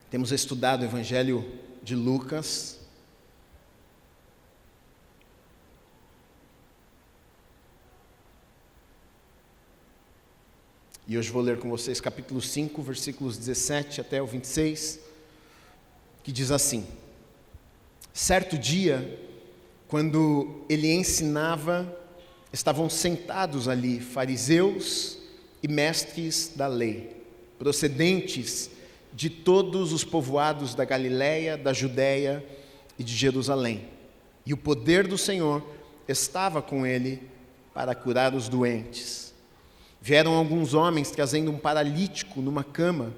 Temos estudado o Evangelho de Lucas. E hoje vou ler com vocês capítulo 5, versículos 17 até o 26, que diz assim: Certo dia, quando ele ensinava, estavam sentados ali fariseus e mestres da lei, procedentes de todos os povoados da Galiléia, da Judéia e de Jerusalém. E o poder do Senhor estava com ele para curar os doentes. Vieram alguns homens trazendo um paralítico numa cama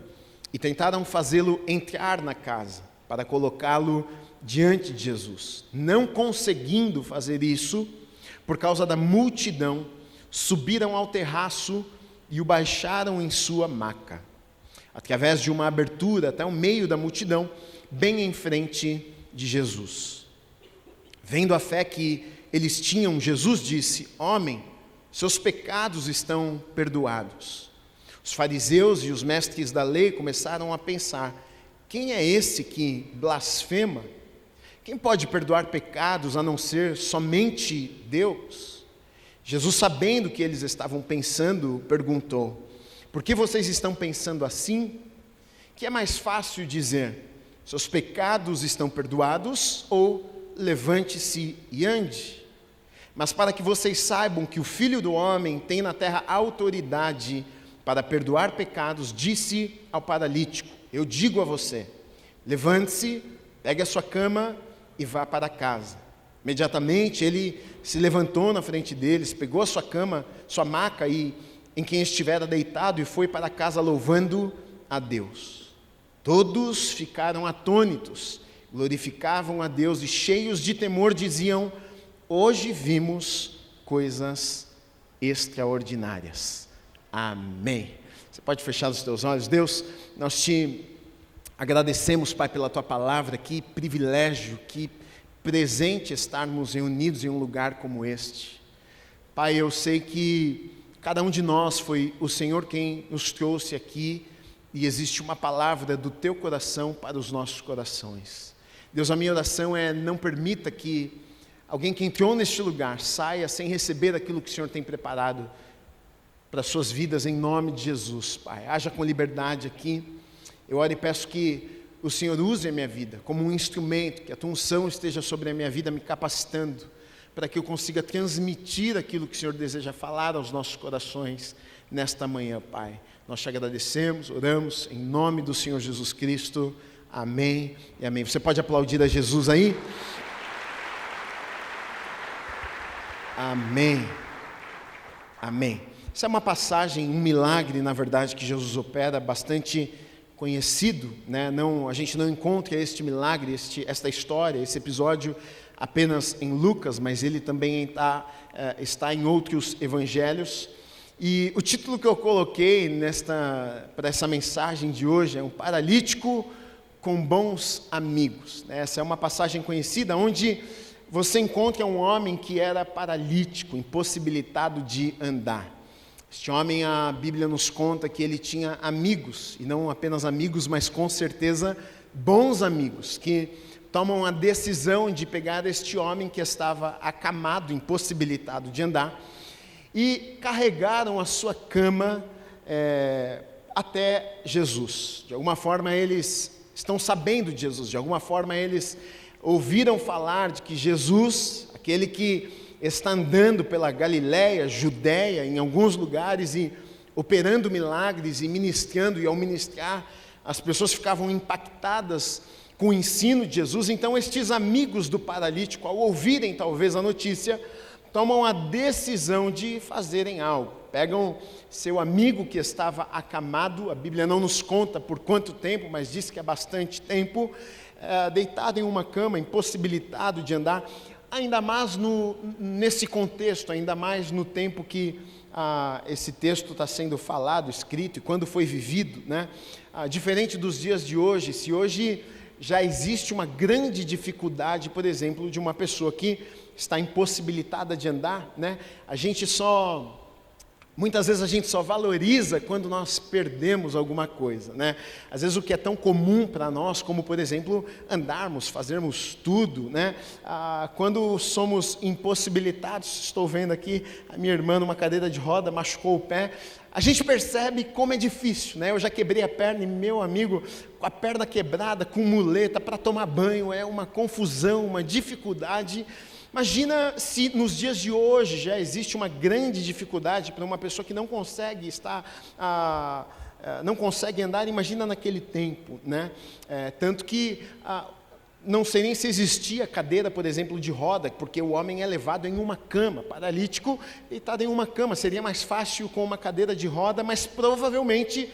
e tentaram fazê-lo entrar na casa para colocá-lo diante de Jesus. Não conseguindo fazer isso, por causa da multidão, subiram ao terraço e o baixaram em sua maca, através de uma abertura até o meio da multidão, bem em frente de Jesus. Vendo a fé que eles tinham, Jesus disse: Homem, seus pecados estão perdoados. Os fariseus e os mestres da lei começaram a pensar: quem é esse que blasfema? Quem pode perdoar pecados a não ser somente Deus? Jesus, sabendo o que eles estavam pensando, perguntou: por que vocês estão pensando assim? Que é mais fácil dizer: seus pecados estão perdoados, ou levante-se e ande? Mas para que vocês saibam que o Filho do Homem tem na terra autoridade para perdoar pecados, disse ao paralítico: eu digo a você, levante-se, pegue a sua cama e vá para casa. Imediatamente ele se levantou na frente deles, pegou a sua cama, sua maca e em quem estivera deitado, e foi para casa louvando a Deus. Todos ficaram atônitos, glorificavam a Deus e cheios de temor diziam: hoje vimos coisas extraordinárias. Amém. Você pode fechar os teus olhos. Deus, nós te agradecemos, Pai, pela Tua palavra. Que privilégio, que presente estarmos reunidos em um lugar como este. Pai, eu sei que cada um de nós foi o Senhor quem nos trouxe aqui, e existe uma palavra do Teu coração para os nossos corações. Deus, a minha oração é: não permita que alguém que entrou neste lugar saia sem receber aquilo que o Senhor tem preparado para as suas vidas, em nome de Jesus, Pai. Haja com liberdade aqui. Eu oro e peço que o Senhor use a minha vida como um instrumento, que a Tua unção esteja sobre a minha vida, me capacitando, para que eu consiga transmitir aquilo que o Senhor deseja falar aos nossos corações nesta manhã, Pai. Nós te agradecemos, oramos, em nome do Senhor Jesus Cristo. Amém e amém. Você pode aplaudir a Jesus aí? Amém. Amém. Essa é uma passagem, um milagre, na verdade, que Jesus opera, bastante conhecido, né? A gente não encontra este milagre, esta história, esse episódio apenas em Lucas, mas ele também está em outros evangelhos. E o título que eu coloquei para essa mensagem de hoje é: um paralítico com bons amigos. Essa é uma passagem conhecida onde você encontra um homem que era paralítico, impossibilitado de andar. Este homem, a Bíblia nos conta que ele tinha amigos, e não apenas amigos, mas com certeza bons amigos, que tomam a decisão de pegar este homem que estava acamado, impossibilitado de andar, e carregaram a sua cama até Jesus. De alguma forma eles estão sabendo de Jesus, de alguma forma eles ouviram falar de que Jesus, aquele que está andando pela Galiléia, Judéia, em alguns lugares e operando milagres e ministrando, e ao ministrar as pessoas ficavam impactadas com o ensino de Jesus. Então estes amigos do paralítico, ao ouvirem talvez a notícia, tomam a decisão de fazerem algo. Pegam seu amigo que estava acamado, a Bíblia não nos conta por quanto tempo, mas diz que é bastante tempo, deitado em uma cama, impossibilitado de andar. Ainda mais nesse contexto, ainda mais no tempo que esse texto está sendo falado, escrito, e quando foi vivido, né? Diferente dos dias de hoje, se hoje já existe uma grande dificuldade, por exemplo, de uma pessoa que está impossibilitada de andar, né? A gente só Muitas vezes a gente só valoriza quando nós perdemos alguma coisa, né? Às vezes o que é tão comum para nós, como por exemplo, andarmos, fazermos tudo, né? Quando somos impossibilitados, estou vendo aqui a minha irmã numa cadeira de roda, machucou o pé, a gente percebe como é difícil, né? Eu já quebrei a perna e meu amigo, com a perna quebrada, com muleta, para tomar banho, é uma confusão, uma dificuldade. Imagina se nos dias de hoje já existe uma grande dificuldade para uma pessoa que não consegue não consegue andar, imagina naquele tempo, né? Tanto que não sei nem se existia cadeira, por exemplo, de roda, porque o homem é levado em uma cama, paralítico, deitado em uma cama, seria mais fácil com uma cadeira de roda, mas provavelmente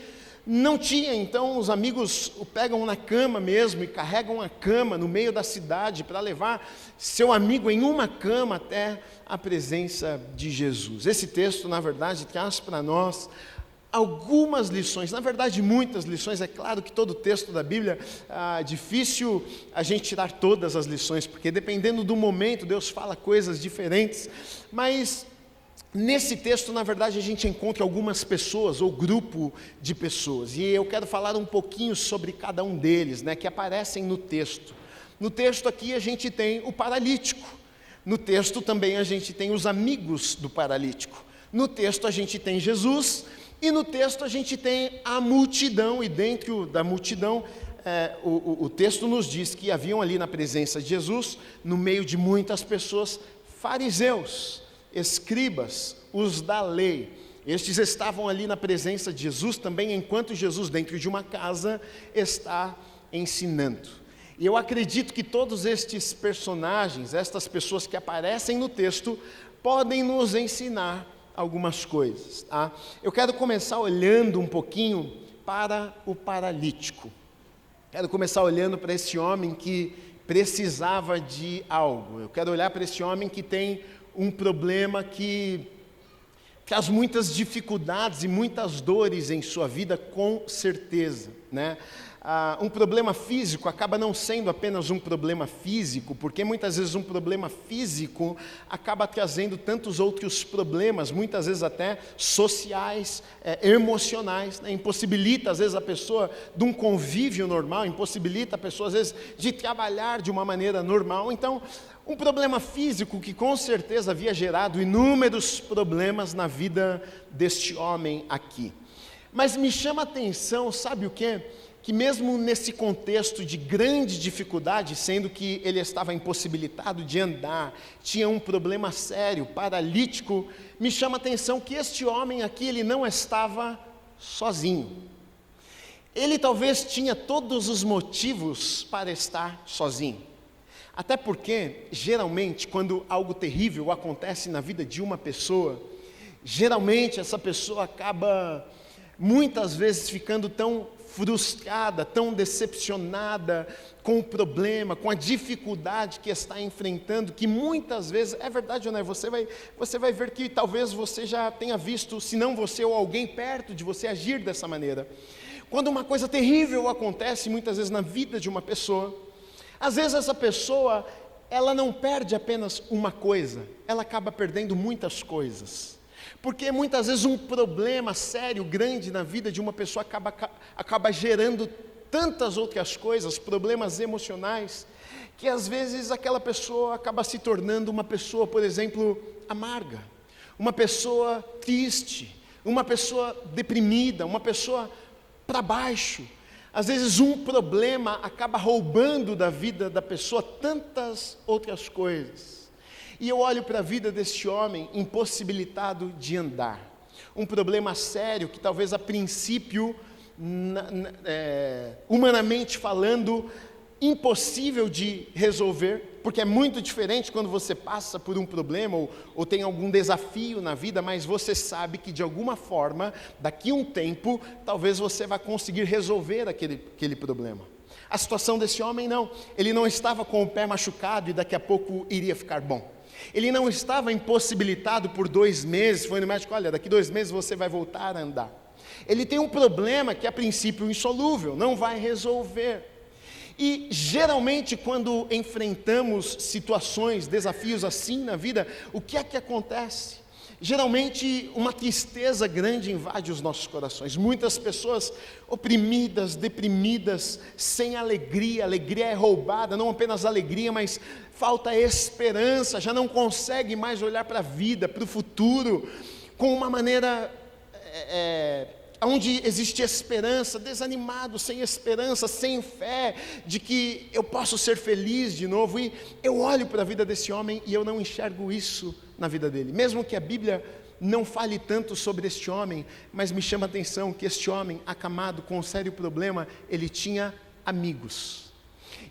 não tinha. Então os amigos o pegam na cama mesmo e carregam a cama no meio da cidade para levar seu amigo em uma cama até a presença de Jesus. Esse texto, na verdade, traz para nós algumas lições, na verdade muitas lições. É claro que todo texto da Bíblia, difícil a gente tirar todas as lições, porque dependendo do momento Deus fala coisas diferentes, mas nesse texto, na verdade, a gente encontra algumas pessoas, ou grupo de pessoas, e eu quero falar um pouquinho sobre cada um deles, né, que aparecem no texto. No texto aqui a gente tem o paralítico, no texto também a gente tem os amigos do paralítico, no texto a gente tem Jesus, e no texto a gente tem a multidão, e dentro da multidão, o texto nos diz que haviam ali na presença de Jesus, no meio de muitas pessoas, fariseus, escribas, os da lei. Estes estavam ali na presença de Jesus também, enquanto Jesus dentro de uma casa está ensinando. E eu acredito que todos estes personagens, estas pessoas que aparecem no texto, podem nos ensinar algumas coisas, tá? Eu quero começar olhando um pouquinho para o paralítico. Quero começar olhando para esse homem que precisava de algo. Eu quero olhar para esse homem que tem um problema que traz muitas dificuldades e muitas dores em sua vida, com certeza, né? Um problema físico acaba não sendo apenas um problema físico, porque muitas vezes um problema físico acaba trazendo tantos outros problemas, muitas vezes até sociais, emocionais, né? Impossibilita às vezes a pessoa de um convívio normal, impossibilita a pessoa às vezes de trabalhar de uma maneira normal. Então, um problema físico que com certeza havia gerado inúmeros problemas na vida deste homem aqui. Mas me chama a atenção, sabe o quê? Que mesmo nesse contexto de grande dificuldade, sendo que ele estava impossibilitado de andar, tinha um problema sério, paralítico, me chama a atenção que este homem aqui, ele não estava sozinho. Ele talvez tinha todos os motivos para estar sozinho. Até porque, geralmente, quando algo terrível acontece na vida de uma pessoa, geralmente essa pessoa acaba, muitas vezes, ficando tão frustrada, tão decepcionada com o problema, com a dificuldade que está enfrentando, que muitas vezes, é verdade ou não é, você vai ver que talvez você já tenha visto, se não você ou alguém perto de você, agir dessa maneira. Quando uma coisa terrível acontece, muitas vezes na vida de uma pessoa, às vezes essa pessoa, ela não perde apenas uma coisa, ela acaba perdendo muitas coisas. Porque muitas vezes um problema sério, grande na vida de uma pessoa acaba gerando tantas outras coisas, problemas emocionais, que às vezes aquela pessoa acaba se tornando uma pessoa, por exemplo, amarga, uma pessoa triste, uma pessoa deprimida, uma pessoa para baixo. Às vezes um problema acaba roubando da vida da pessoa tantas outras coisas. E eu olho para a vida deste homem impossibilitado de andar. Um problema sério que talvez a princípio, humanamente falando, impossível de resolver, porque é muito diferente quando você passa por um problema ou tem algum desafio na vida, mas você sabe que de alguma forma, daqui a um tempo, talvez você vai conseguir resolver aquele problema. A situação desse homem não, ele não estava com o pé machucado e daqui a pouco iria ficar bom. Ele não estava impossibilitado por 2 meses, foi no médico, olha, daqui 2 meses você vai voltar a andar. Ele tem um problema que a princípio insolúvel, não vai resolver. E geralmente quando enfrentamos situações, desafios assim na vida, o que é que acontece? Geralmente, uma tristeza grande invade os nossos corações. Muitas pessoas oprimidas, deprimidas, sem alegria. Alegria é roubada, não apenas alegria, mas falta esperança. Já não consegue mais olhar para a vida, para o futuro, com uma maneira onde existe esperança, desanimado, sem esperança, sem fé, de que eu posso ser feliz de novo. E eu olho para a vida desse homem e eu não enxergo isso na vida dele. Mesmo que a Bíblia não fale tanto sobre este homem, mas me chama a atenção que este homem, acamado com um sério problema, ele tinha amigos.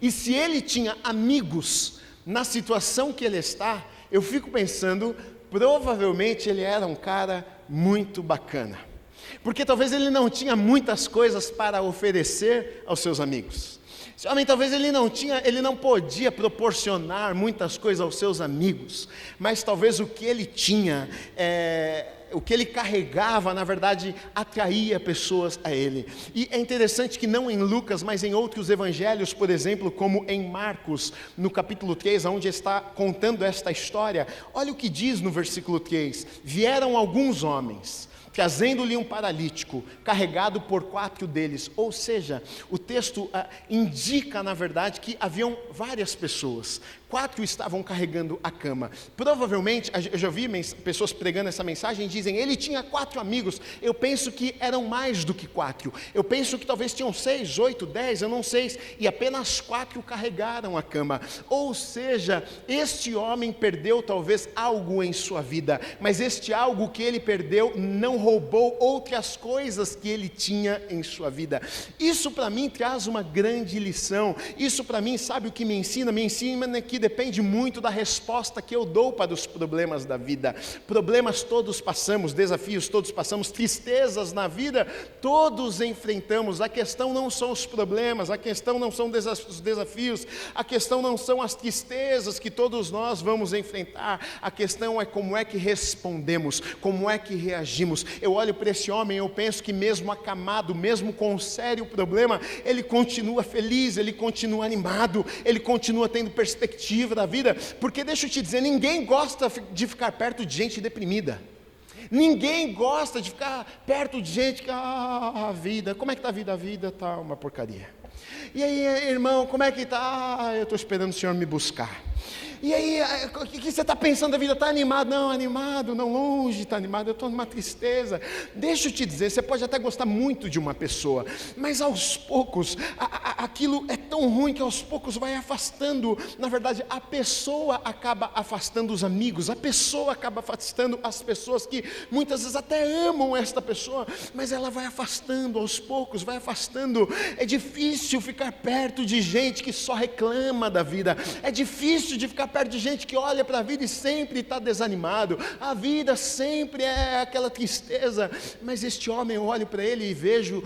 E se ele tinha amigos na situação que ele está, eu fico pensando, provavelmente ele era um cara muito bacana. Porque talvez ele não tinha muitas coisas para oferecer aos seus amigos. Esse homem talvez ele não podia proporcionar muitas coisas aos seus amigos, mas talvez o que ele tinha, o que ele carregava, na verdade, atraía pessoas a ele. E é interessante que não em Lucas, mas em outros evangelhos, por exemplo, como em Marcos, no capítulo 3, onde está contando esta história, olha o que diz no versículo 3: vieram alguns homens, trazendo-lhe um paralítico, carregado por 4 deles. Ou seja, o texto indica, na verdade, que haviam várias pessoas. 4 estavam carregando a cama. Provavelmente, eu já vi pessoas pregando essa mensagem e dizem, ele tinha 4 amigos. Eu penso que eram mais do que 4. Eu penso que talvez tinham 6, 8, 10, eu não sei. E apenas 4 carregaram a cama. Ou seja, este homem perdeu talvez algo em sua vida. Mas este algo que ele perdeu não roubou outras coisas que ele tinha em sua vida. Isso para mim traz uma grande lição. Isso para mim, sabe o que me ensina? Me ensina que depende muito da resposta que eu dou para os problemas da vida. Problemas todos passamos, desafios todos passamos, tristezas na vida todos enfrentamos. A questão não são os problemas, a questão não são os desafios, a questão não são as tristezas que todos nós vamos enfrentar. A questão é como é que respondemos, como é que reagimos. Eu olho para esse homem, eu penso que mesmo acamado, mesmo com um sério problema, ele continua feliz, ele continua animado, ele continua tendo perspectiva da vida, porque deixa eu te dizer, ninguém gosta de ficar perto de gente deprimida. Ninguém gosta de ficar perto de gente que, a vida, como é que está a vida? A vida está uma porcaria. E aí, irmão, como é que está? Eu estou esperando o Senhor me buscar. E aí, o que você está pensando da vida? Está animado? Não, animado, não, longe, está animado, eu estou numa tristeza. Deixa eu te dizer, você pode até gostar muito de uma pessoa, mas aos poucos, aquilo é tão ruim que aos poucos vai afastando. Na verdade, a pessoa acaba afastando os amigos, a pessoa acaba afastando as pessoas que muitas vezes até amam esta pessoa, mas ela vai afastando aos poucos, vai afastando. É difícil ficar perto de gente que só reclama da vida, é difícil de ficar perto de gente que olha para a vida e sempre está desanimado, a vida sempre é aquela tristeza. Mas este homem, eu olho para ele e vejo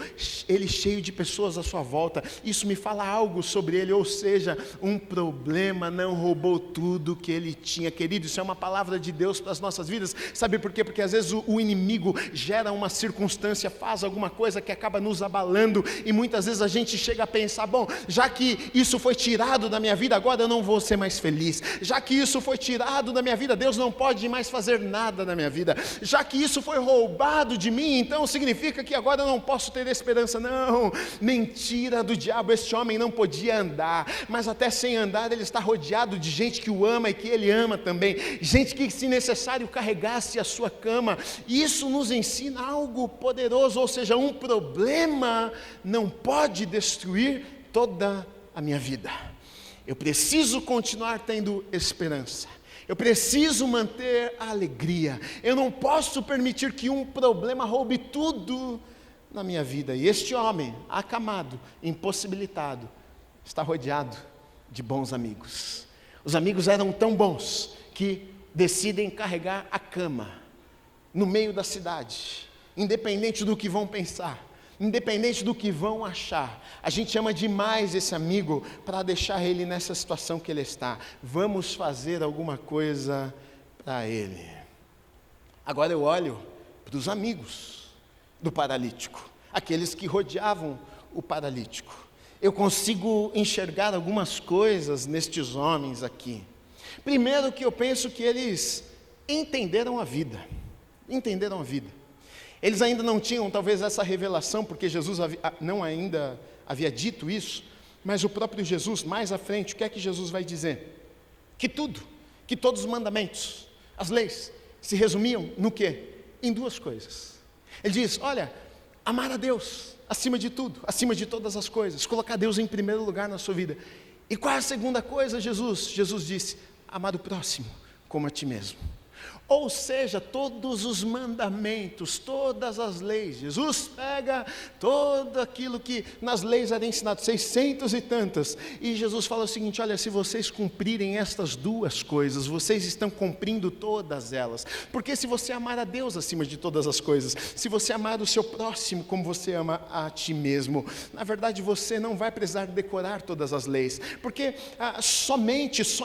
ele cheio de pessoas à sua volta. Isso me fala algo sobre ele, ou seja, um problema não roubou tudo que ele tinha. Querido, isso é uma palavra de Deus para as nossas vidas. Sabe por quê? Porque às vezes o inimigo gera uma circunstância, faz alguma coisa que acaba nos abalando, e muitas vezes a gente chega a pensar, bom, já que isso foi tirado da minha vida, agora eu não vou ser mais feliz. Já que isso foi tirado da minha vida, Deus não pode mais fazer nada na minha vida. Já que isso foi roubado de mim, então significa que agora eu não posso ter esperança. Não, mentira do diabo. Este homem não podia andar, mas até sem andar ele está rodeado de gente que o ama e que ele ama também, gente que, se necessário, carregasse a sua cama. Isso nos ensina algo poderoso, ou seja, um problema não pode destruir toda a minha vida. Eu preciso continuar tendo esperança. Eu preciso manter a alegria. Eu não posso permitir que um problema roube tudo na minha vida. E este homem, acamado, impossibilitado, está rodeado de bons amigos. Os amigos eram tão bons que decidem carregar a cama no meio da cidade, independente do que vão pensar, independente do que vão achar. A gente ama demais esse amigo para deixar ele nessa situação que ele está. Vamos fazer alguma coisa para ele. Agora eu olho para os amigos do paralítico, aqueles que rodeavam o paralítico. Eu consigo enxergar algumas coisas nestes homens aqui. Primeiro, que eu penso que eles entenderam a vida. entenderam a vida. Eles ainda não tinham talvez essa revelação, porque Jesus não ainda havia dito isso, mas o próprio Jesus, mais à frente, o que é que Jesus vai dizer? Que todos os mandamentos, as leis, se resumiam no quê? Em duas coisas. Ele diz, olha, amar a Deus acima de tudo, acima de todas as coisas, colocar Deus em primeiro lugar na sua vida. E qual é a segunda coisa, Jesus? Jesus disse, amar o próximo como a ti mesmo. Ou seja, todos os mandamentos, todas as leis, Jesus pega todo aquilo que nas leis era ensinado, 600 e tantas, e Jesus fala o seguinte, olha, se vocês cumprirem estas duas coisas, vocês estão cumprindo todas elas, porque se você amar a Deus acima de todas as coisas, se você amar o seu próximo como você ama a ti mesmo, na verdade você não vai precisar decorar todas as leis, porque só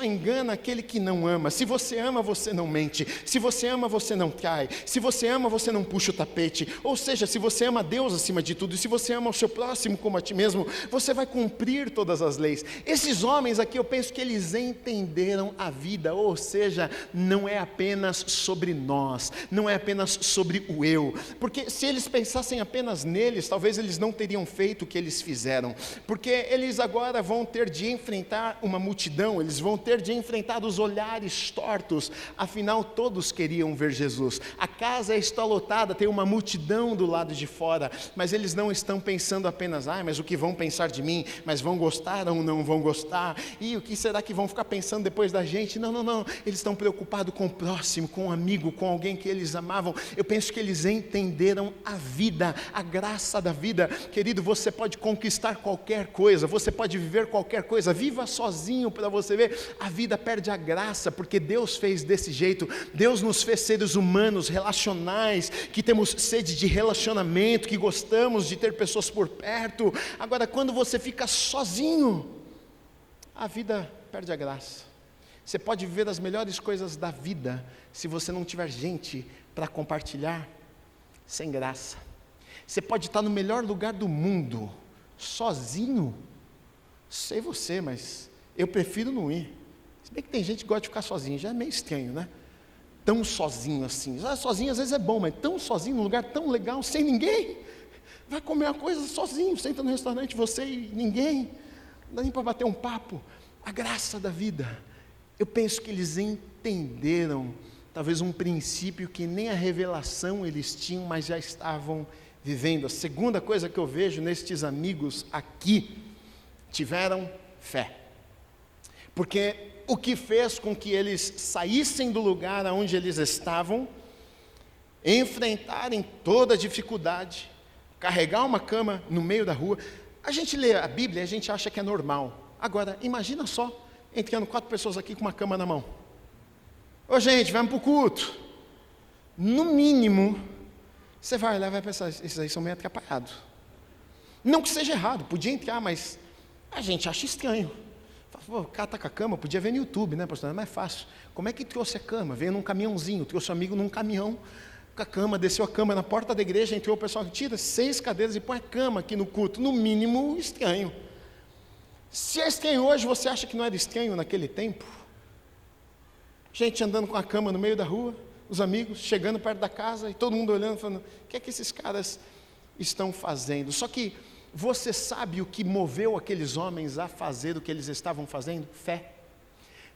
engana aquele que não ama. Se você ama, você não mente. Se você ama, você não trai. Se você ama, você não puxa o tapete. Ou seja, se você ama Deus acima de tudo, e se você ama o seu próximo como a ti mesmo, você vai cumprir todas as leis. Esses homens aqui, eu penso que eles entenderam a vida, ou seja, não é apenas sobre nós, não é apenas sobre o eu, porque se eles pensassem apenas neles, talvez eles não teriam feito o que eles fizeram, porque eles agora vão ter de enfrentar uma multidão, eles vão ter de enfrentar os olhares tortos, afinal todos queriam ver Jesus. A casa está lotada, tem uma multidão do lado de fora, mas eles não estão pensando apenas, mas o que vão pensar de mim, mas vão gostar ou não vão gostar, e o que será que vão ficar pensando depois da gente? Não, eles estão preocupados com o próximo, com um amigo, com alguém que eles amavam. Eu penso que eles entenderam a vida, a graça da vida. Querido, você pode conquistar qualquer coisa, você pode viver qualquer coisa, viva sozinho para você ver, a vida perde a graça, porque Deus fez desse jeito. Deus nos fez seres humanos, relacionais, que temos sede de relacionamento, que gostamos de ter pessoas por perto. Agora, quando você fica sozinho, a vida perde a graça. Você pode viver as melhores coisas da vida, se você não tiver gente para compartilhar, sem graça. Você pode estar no melhor lugar do mundo, sozinho, sei você, mas eu prefiro não ir. Se bem que tem gente que gosta de ficar sozinho, já é meio estranho, né? Tão sozinho assim, sozinho às vezes é bom, mas tão sozinho, num lugar tão legal, sem ninguém, vai comer uma coisa sozinho, senta no restaurante, você e ninguém, não dá nem para bater um papo. A graça da vida, eu penso que eles entenderam, talvez um princípio que nem a revelação eles tinham, mas já estavam vivendo. A segunda coisa que eu vejo nestes amigos aqui, tiveram fé, porque o que fez com que eles saíssem do lugar onde eles estavam, enfrentarem toda a dificuldade, carregar uma cama no meio da rua. A gente lê a Bíblia e a gente acha que é normal. Agora, imagina só, entrando 4 pessoas aqui com uma cama na mão. Ô gente, vamos para o culto. No mínimo, você vai olhar e vai pensar, esses aí são meio atrapalhados. Não que seja errado, podia entrar, mas a gente acha estranho. O cara está com a cama, podia ver no YouTube, né, pastor? É mais fácil. Como é que trouxe a cama? Veio num caminhãozinho, trouxe um amigo num caminhão com a cama, desceu a cama na porta da igreja, entrou o pessoal, tira 6 cadeiras e põe a cama aqui no culto. No mínimo, estranho. Se é estranho hoje, você acha que não era estranho naquele tempo? Gente andando com a cama no meio da rua, os amigos chegando perto da casa e todo mundo olhando, falando, o que é que esses caras estão fazendo? Só que você sabe o que moveu aqueles homens a fazer o que eles estavam fazendo? Fé.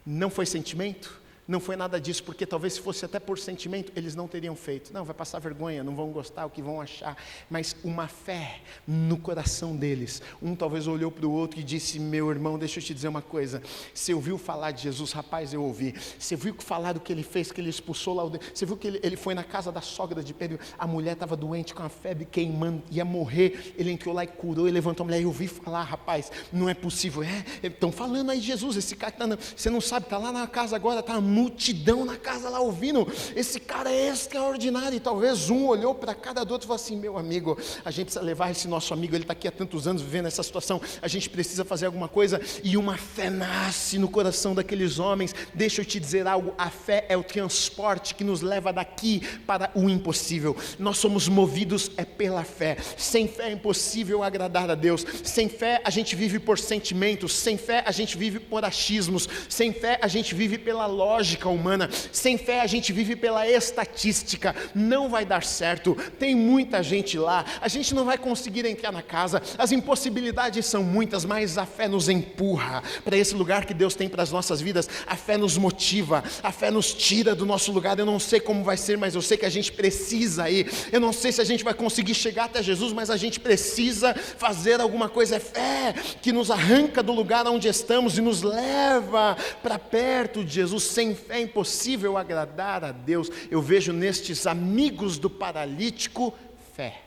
Não foi sentimento, não foi nada disso, porque talvez se fosse até por sentimento, eles não teriam feito. Não, vai passar vergonha, não vão gostar, o que vão achar. Mas uma fé no coração deles. Um talvez olhou para o outro e disse, meu irmão, deixa eu te dizer uma coisa. Você ouviu falar de Jesus? Rapaz, eu ouvi. Você viu falar do que ele fez, que ele expulsou lá? Você viu que ele foi na casa da sogra de Pedro? A mulher estava doente com a febre queimando, ia morrer. Ele entrou lá e curou, e levantou a mulher. Eu ouvi falar, rapaz, não é possível. Estão falando aí de Jesus, esse cara, você não sabe, está lá na casa agora, está multidão na casa lá ouvindo, esse cara é extraordinário. E talvez um olhou para cada do outro e falou assim, meu amigo, a gente precisa levar esse nosso amigo, ele está aqui há tantos anos vivendo essa situação, a gente precisa fazer alguma coisa. E uma fé nasce no coração daqueles homens. Deixa eu te dizer algo, a fé é o transporte que nos leva daqui para o impossível. Nós somos movidos pela fé. Sem fé é impossível agradar a Deus. Sem fé a gente vive por sentimentos, sem fé a gente vive por achismos, sem fé a gente vive pela lógica, lógica humana. Sem fé a gente vive pela estatística. Não vai dar certo. Tem muita gente lá. A gente não vai conseguir entrar na casa. As impossibilidades são muitas, mas a fé nos empurra para esse lugar que Deus tem para as nossas vidas. A fé nos motiva. A fé nos tira do nosso lugar. Eu não sei como vai ser, mas eu sei que a gente precisa ir. Eu não sei se a gente vai conseguir chegar até Jesus, mas a gente precisa fazer alguma coisa. É fé que nos arranca do lugar onde estamos e nos leva para perto de Jesus. Sem fé é impossível agradar a Deus. Eu vejo nestes amigos do paralítico fé.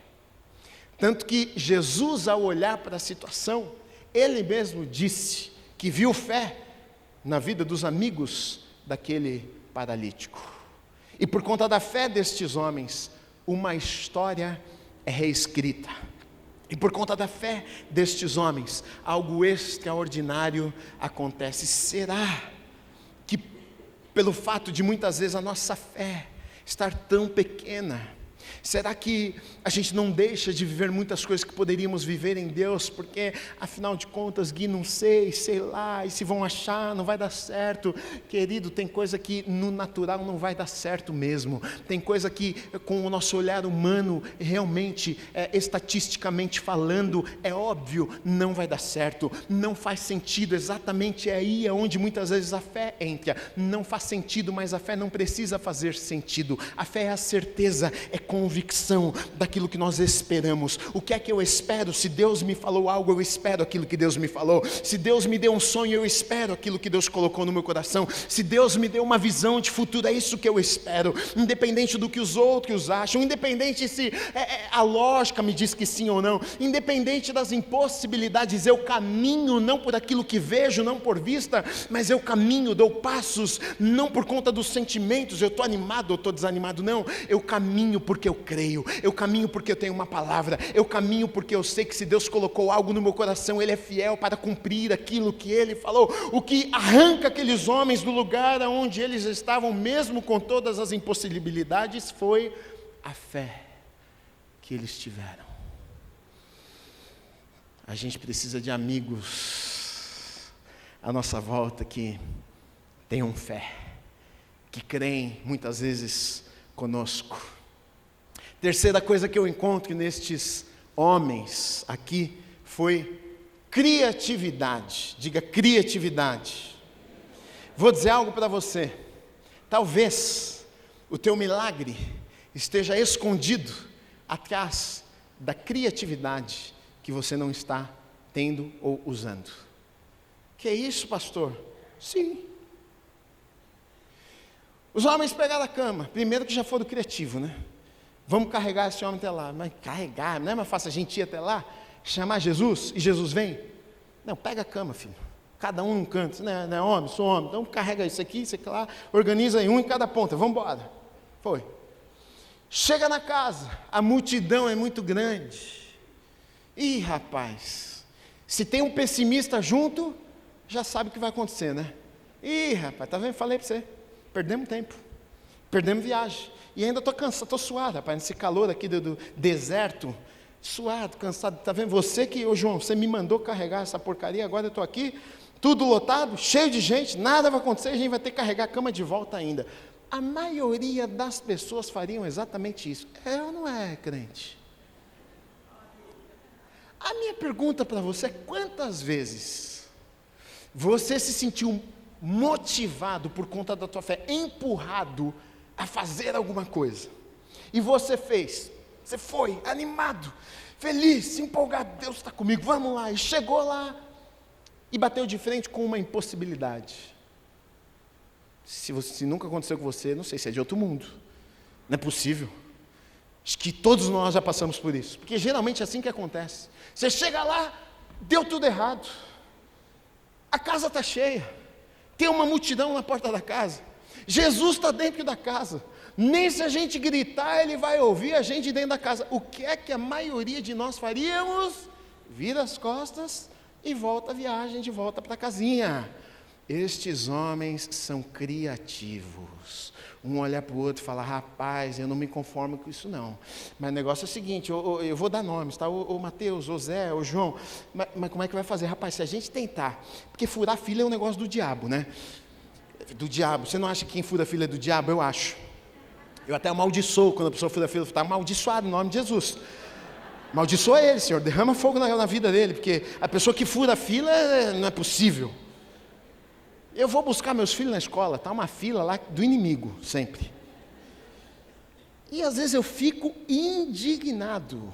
Tanto que Jesus, ao olhar para a situação, ele mesmo disse que viu fé na vida dos amigos daquele paralítico. E por conta da fé destes homens, uma história é reescrita. E por conta da fé destes homens, algo extraordinário acontece. Será que pelo fato de muitas vezes a nossa fé estar tão pequena, será que a gente não deixa de viver muitas coisas que poderíamos viver em Deus, porque afinal de contas, Gui, não sei lá, e se vão achar, não vai dar certo. Querido, tem coisa que no natural não vai dar certo mesmo, tem coisa que com o nosso olhar humano, realmente, estatisticamente falando, é óbvio, não vai dar certo, não faz sentido, exatamente é aí onde muitas vezes a fé entra. Não faz sentido, mas a fé não precisa fazer sentido. A fé é a certeza, é convicção daquilo que nós esperamos. O que é que eu espero? Se Deus me falou algo, eu espero aquilo que Deus me falou. Se Deus me deu um sonho, eu espero aquilo que Deus colocou no meu coração. Se Deus me deu uma visão de futuro, é isso que eu espero, independente do que os outros acham, independente se a lógica me diz que sim ou não, independente das impossibilidades, eu caminho não por aquilo que vejo, não por vista, mas eu caminho, dou passos, não por conta dos sentimentos, eu estou animado ou estou desanimado, não, eu caminho porque eu creio, eu caminho porque eu tenho uma palavra, eu caminho porque eu sei que se Deus colocou algo no meu coração, Ele é fiel para cumprir aquilo que Ele falou. O que arranca aqueles homens do lugar onde eles estavam, mesmo com todas as impossibilidades, foi a fé que eles tiveram. A gente precisa de amigos à nossa volta que tenham fé, que creem muitas vezes conosco. Terceira coisa que eu encontro nestes homens aqui foi criatividade. Diga criatividade. Vou dizer algo para você. Talvez o teu milagre esteja escondido atrás da criatividade que você não está tendo ou usando. Que é isso, pastor? Sim. Os homens pegaram a cama. Primeiro que já foram criativos, né? Vamos carregar esse homem até lá. Mas carregar, não é mais fácil a gente ir até lá, chamar Jesus e Jesus vem? Não, pega a cama, filho. Cada um num canto. Não é homem, sou homem. Então carrega isso aqui lá, organiza em um em cada ponta. Vamos embora. Foi. Chega na casa, a multidão é muito grande. Ih, rapaz, se tem um pessimista junto, já sabe o que vai acontecer, né? Ih, rapaz, tá vendo? Falei para você. Perdemos tempo. Perdemos viagem. E ainda estou cansado, estou suado, rapaz, nesse calor aqui do deserto, suado, cansado. Está vendo? Você que, ô João, você me mandou carregar essa porcaria, agora eu estou aqui, tudo lotado, cheio de gente, nada vai acontecer, a gente vai ter que carregar a cama de volta ainda. A maioria das pessoas fariam exatamente isso. É ou não é, crente? A minha pergunta para você é: quantas vezes você se sentiu motivado por conta da tua fé, empurrado a fazer alguma coisa, e você fez, você foi animado, feliz, empolgado, Deus está comigo, vamos lá, e chegou lá, e bateu de frente com uma impossibilidade? Se nunca aconteceu com você, não sei se é de outro mundo, não é possível. Acho que todos nós já passamos por isso, porque geralmente é assim que acontece. Você chega lá, deu tudo errado, a casa está cheia, tem uma multidão na porta da casa, Jesus está dentro da casa, nem se a gente gritar Ele vai ouvir a gente dentro da casa. O que é que a maioria de nós faríamos? Vira as costas e volta a viagem de volta para a casinha. Estes homens são criativos. Um olhar para o outro e falar: rapaz, eu não me conformo com isso não. Mas o negócio é o seguinte, eu vou dar nomes, tá? O Mateus, o Zé, o João, mas como é que vai fazer? Rapaz, se a gente tentar, porque furar fila é um negócio do diabo, né? Do diabo. Você não acha que quem fura fila é do diabo? Eu acho. Eu até amaldiçoo quando a pessoa fura fila, está amaldiçoado em nome de Jesus. Amaldiçoa ele, Senhor, derrama fogo na vida dele, porque a pessoa que fura fila não é possível. Eu vou buscar meus filhos na escola, está uma fila lá do inimigo, sempre. E às vezes eu fico indignado.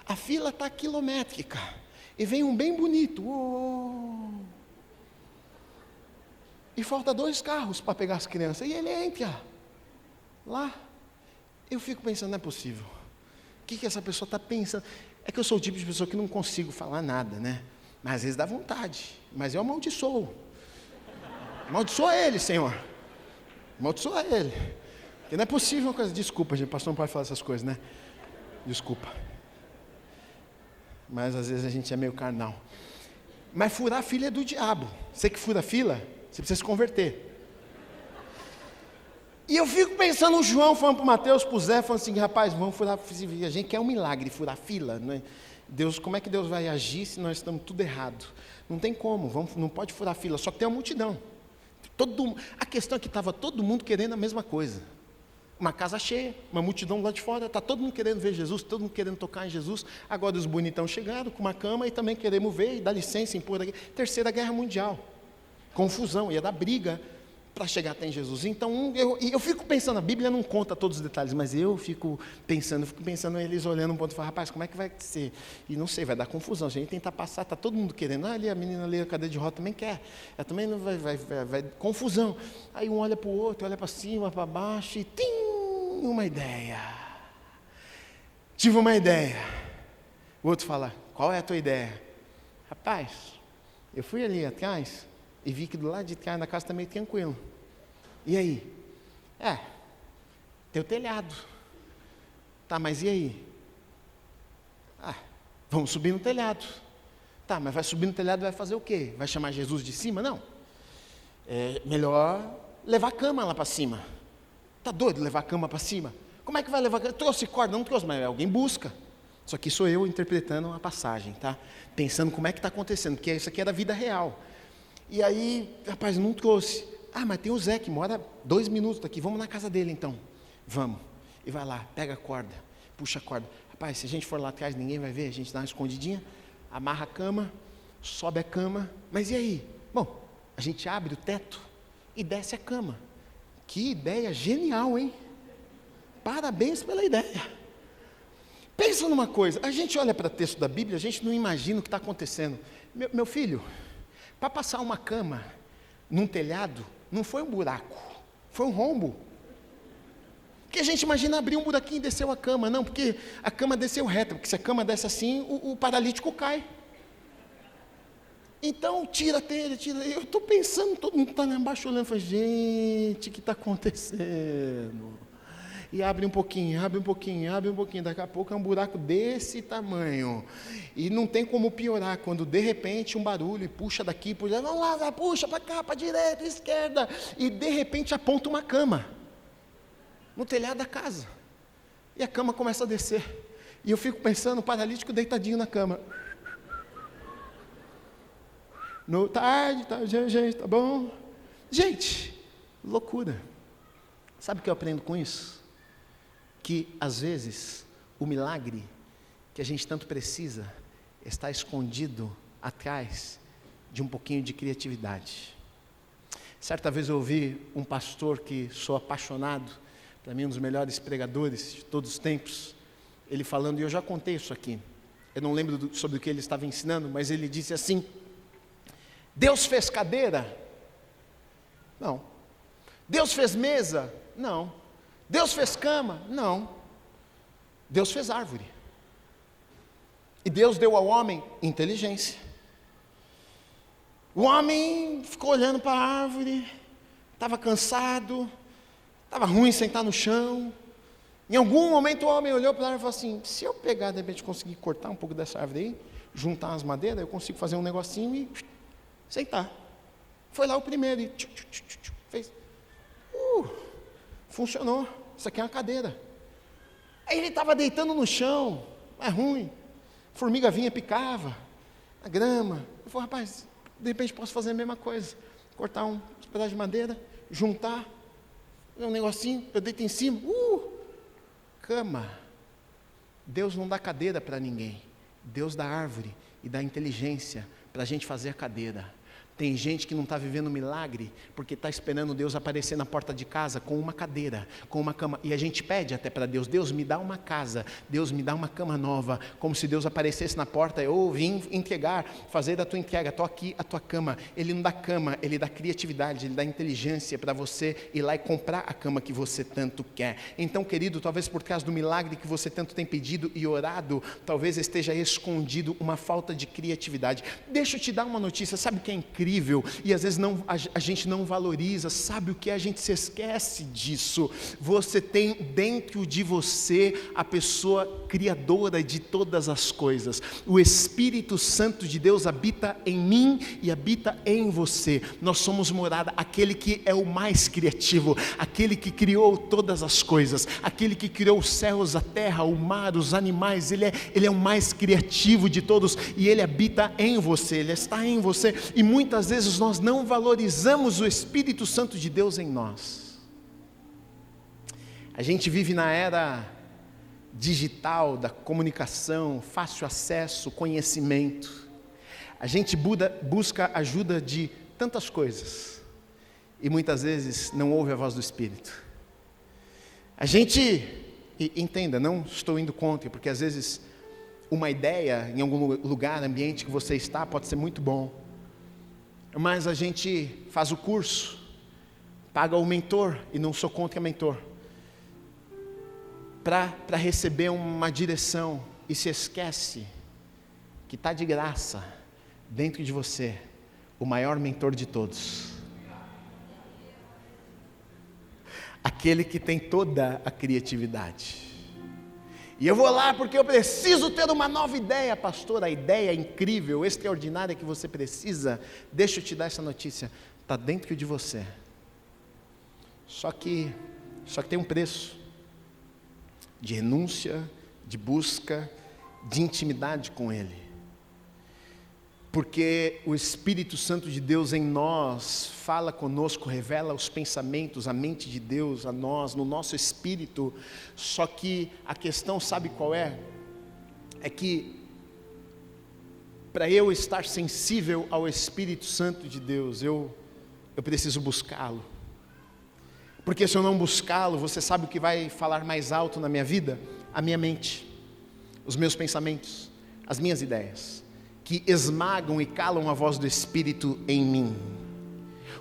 A fila está quilométrica, e vem um bem bonito. E falta 2 carros para pegar as crianças, e ele entra lá. Eu fico pensando, não é possível. O que essa pessoa está pensando? É que eu sou o tipo de pessoa que não consigo falar nada, né? Mas às vezes dá vontade. Mas eu amaldiçoo. Amaldiçoa ele, Senhor. Amaldiçoa ele. Porque não é possível uma coisa. Desculpa, gente, o pastor não pode falar essas coisas, né? Desculpa. Mas às vezes a gente é meio carnal. Mas furar fila é do diabo. Você que fura fila, você precisa se converter. E eu fico pensando, o João falando para o Mateus, para o Zé, falando assim, rapaz, vamos furar, a gente quer um milagre, furar fila, não é? Deus, como é que Deus vai agir se nós estamos tudo errado? Não tem como, não pode furar fila, só que tem uma multidão. A questão é que estava todo mundo querendo a mesma coisa. Uma casa cheia, uma multidão lá de fora, está todo mundo querendo ver Jesus, todo mundo querendo tocar em Jesus. Agora os bonitão chegaram com uma cama e também queremos ver, e dá licença, impor aqui. Terceira Guerra Mundial, confusão, ia dar briga para chegar até em Jesus. Então, eu fico pensando, a Bíblia não conta todos os detalhes, mas eu fico pensando eles olhando um ponto e falando, rapaz, como é que vai ser? E não sei, vai dar confusão, se a gente tentar passar, está todo mundo querendo, ali a menina ali, a cadeira de roda também quer, ela também não vai confusão. Aí um olha para o outro, olha para cima, para baixo, e uma ideia. Tive uma ideia. O outro fala, qual é a tua ideia? Rapaz, eu fui ali atrás e vi que do lado de trás da casa está meio tranquilo. E aí? Tem o telhado. Tá, mas e aí? Vamos subir no telhado. Tá, mas vai subir no telhado e vai fazer o quê? Vai chamar Jesus de cima? Não. É melhor levar a cama lá para cima. Tá doido levar a cama para cima? Como é que vai levar a cama? Trouxe corda? Não trouxe, mas alguém busca. Só que sou eu interpretando uma passagem, tá? Pensando como é que está acontecendo, porque isso aqui é da vida real. E aí, rapaz, não trouxe. Mas tem o Zé que mora 2 minutos daqui, vamos na casa dele então. Vamos. E vai lá, pega a corda, puxa a corda. Rapaz, se a gente for lá atrás, ninguém vai ver, a gente dá uma escondidinha, amarra a cama, sobe a cama. Mas e aí? Bom, a gente abre o teto e desce a cama. Que ideia genial, hein? Parabéns pela ideia. Pensa numa coisa, a gente olha para o texto da Bíblia, a gente não imagina o que está acontecendo. Meu filho, para passar uma cama num telhado, não foi um buraco, foi um rombo. Porque a gente imagina abrir um buraquinho e desceu a cama. Não, porque a cama desceu reta, porque se a cama desce assim, o paralítico cai. Então, tira a telha, eu estou pensando, todo mundo está lá embaixo olhando, fala, gente, o que está acontecendo? E abre um pouquinho, daqui a pouco é um buraco desse tamanho, e não tem como piorar, quando de repente um barulho, e puxa daqui, puxa, vamos lá, vai, puxa para cá, para a direita, esquerda, e de repente aponta uma cama, no telhado da casa, e a cama começa a descer, e eu fico pensando, o paralítico deitadinho na cama, tarde, gente, tá bom? Gente, loucura. Sabe o que eu aprendo com isso? Que às vezes o milagre que a gente tanto precisa está escondido atrás de um pouquinho de criatividade. Certa vez eu ouvi um pastor que sou apaixonado, para mim um dos melhores pregadores de todos os tempos, ele falando, e eu já contei isso aqui, eu não lembro sobre o que ele estava ensinando, mas ele disse assim, Deus fez cadeira? Não. Deus fez mesa? Não. Deus fez cama? Não. Deus fez árvore. E Deus deu ao homem inteligência. O homem ficou olhando para a árvore, estava cansado, estava ruim sentar no chão. Em algum momento o homem olhou para a árvore e falou assim, se eu pegar, de repente, conseguir cortar um pouco dessa árvore aí, juntar as madeiras, eu consigo fazer um negocinho e sentar. Foi lá o primeiro e fez. Funcionou. Isso aqui é uma cadeira. Aí ele estava deitando no chão, é ruim. Formiga vinha, picava, a grama. Eu falei, rapaz, de repente posso fazer a mesma coisa. cortar uns pedaços de madeira, juntar, fazer um negocinho, eu deito em cima, cama. Deus não dá cadeira para ninguém, Deus dá árvore e dá inteligência para a gente fazer a cadeira. Tem gente que não está vivendo milagre, porque está esperando Deus aparecer na porta de casa com uma cadeira, com uma cama, e a gente pede até para Deus, Deus me dá uma casa, Deus me dá uma cama nova, como se Deus aparecesse na porta, eu vim entregar, fazer a tua entrega, estou aqui a tua cama. Ele não dá cama, Ele dá criatividade, Ele dá inteligência para você ir lá e comprar a cama que você tanto quer. Então, querido, talvez por causa do milagre que você tanto tem pedido e orado, talvez esteja escondido uma falta de criatividade. Deixa eu te dar uma notícia, sabe o que é incrível? E às vezes a gente não valoriza, sabe o que? A gente se esquece disso. Você tem dentro de você a pessoa criadora de todas as coisas. O Espírito Santo de Deus habita em mim e habita em você. Nós somos morada, aquele que é o mais criativo, aquele que criou todas as coisas, aquele que criou os céus, a terra, o mar, os animais. Ele é o mais criativo de todos e Ele habita em você, Ele está em você. E muitas vezes nós não valorizamos o Espírito Santo de Deus em nós. A gente vive na era digital, da comunicação, fácil acesso, conhecimento. A gente busca ajuda de tantas coisas e muitas vezes não ouve a voz do Espírito. A gente, entenda, não estou indo contra, porque às vezes uma ideia em algum lugar, ambiente que você está, pode ser muito bom. Mas a gente faz o curso, paga o mentor, e não sou contra mentor, para receber uma direção, e se esquece que está de graça, dentro de você, o maior mentor de todos. Aquele que tem toda a criatividade. E eu vou lá porque eu preciso ter uma nova ideia, pastor. A ideia incrível, extraordinária que você precisa, deixa eu te dar essa notícia, está dentro de você. Só que tem um preço de renúncia, de busca, de intimidade com Ele. Porque o Espírito Santo de Deus em nós fala conosco, revela os pensamentos, a mente de Deus a nós, no nosso espírito. Só que a questão, sabe qual é? É que para eu estar sensível ao Espírito Santo de Deus, eu preciso buscá-lo. Porque se eu não buscá-lo, você sabe o que vai falar mais alto na minha vida? A minha mente, os meus pensamentos, as minhas ideias, que esmagam e calam a voz do Espírito em mim.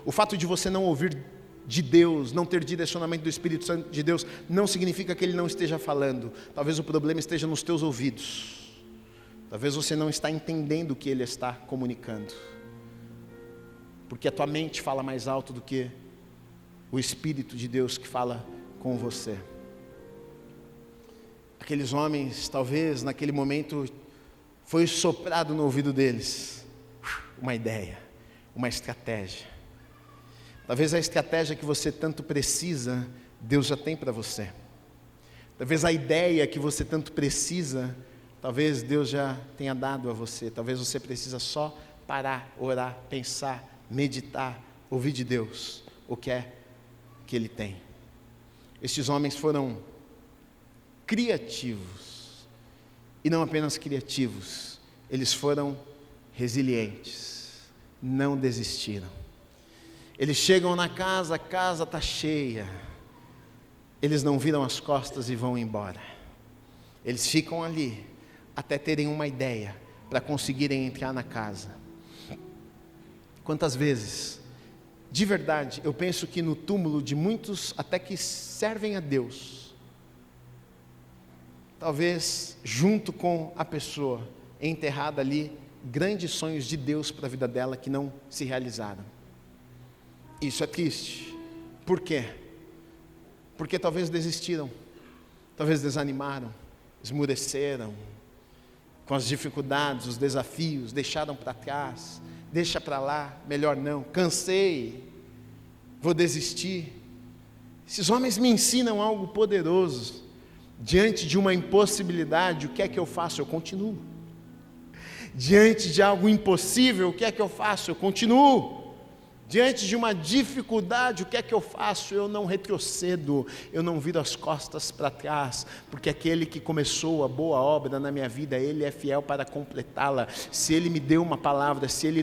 O fato de você não ouvir de Deus, não ter direcionamento do Espírito Santo de Deus, não significa que Ele não esteja falando. Talvez o problema esteja nos teus ouvidos. Talvez você não está entendendo o que Ele está comunicando. Porque a tua mente fala mais alto do que o Espírito de Deus que fala com você. Aqueles homens, talvez naquele momento, foi soprado no ouvido deles uma ideia, uma estratégia. Talvez a estratégia que você tanto precisa, Deus já tem para você. Talvez a ideia que você tanto precisa, talvez Deus já tenha dado a você. Talvez você precisa só parar, orar, pensar, meditar, ouvir de Deus o que é que Ele tem. Estes homens foram criativos. E não apenas criativos, eles foram resilientes, não desistiram. Eles chegam na casa, a casa está cheia, eles não viram as costas e vão embora. Eles ficam ali, até terem uma ideia, para conseguirem entrar na casa. Quantas vezes, de verdade, eu penso que no túmulo de muitos, até que servem a Deus, talvez junto com a pessoa enterrada ali, grandes sonhos de Deus para a vida dela que não se realizaram. Isso é triste. Por quê? Porque talvez desistiram, talvez desanimaram, esmureceram com as dificuldades, os desafios, deixaram para trás, deixa para lá, melhor não, cansei, vou desistir. Esses homens me ensinam algo poderoso. Diante de uma impossibilidade, o que é que eu faço? Eu continuo. Diante de algo impossível, o que é que eu faço? Eu continuo. Diante de uma dificuldade, o que é que eu faço? Eu não retrocedo, eu não viro as costas para trás, porque aquele que começou a boa obra na minha vida, Ele é fiel para completá-la. Se Ele me deu uma palavra, se Ele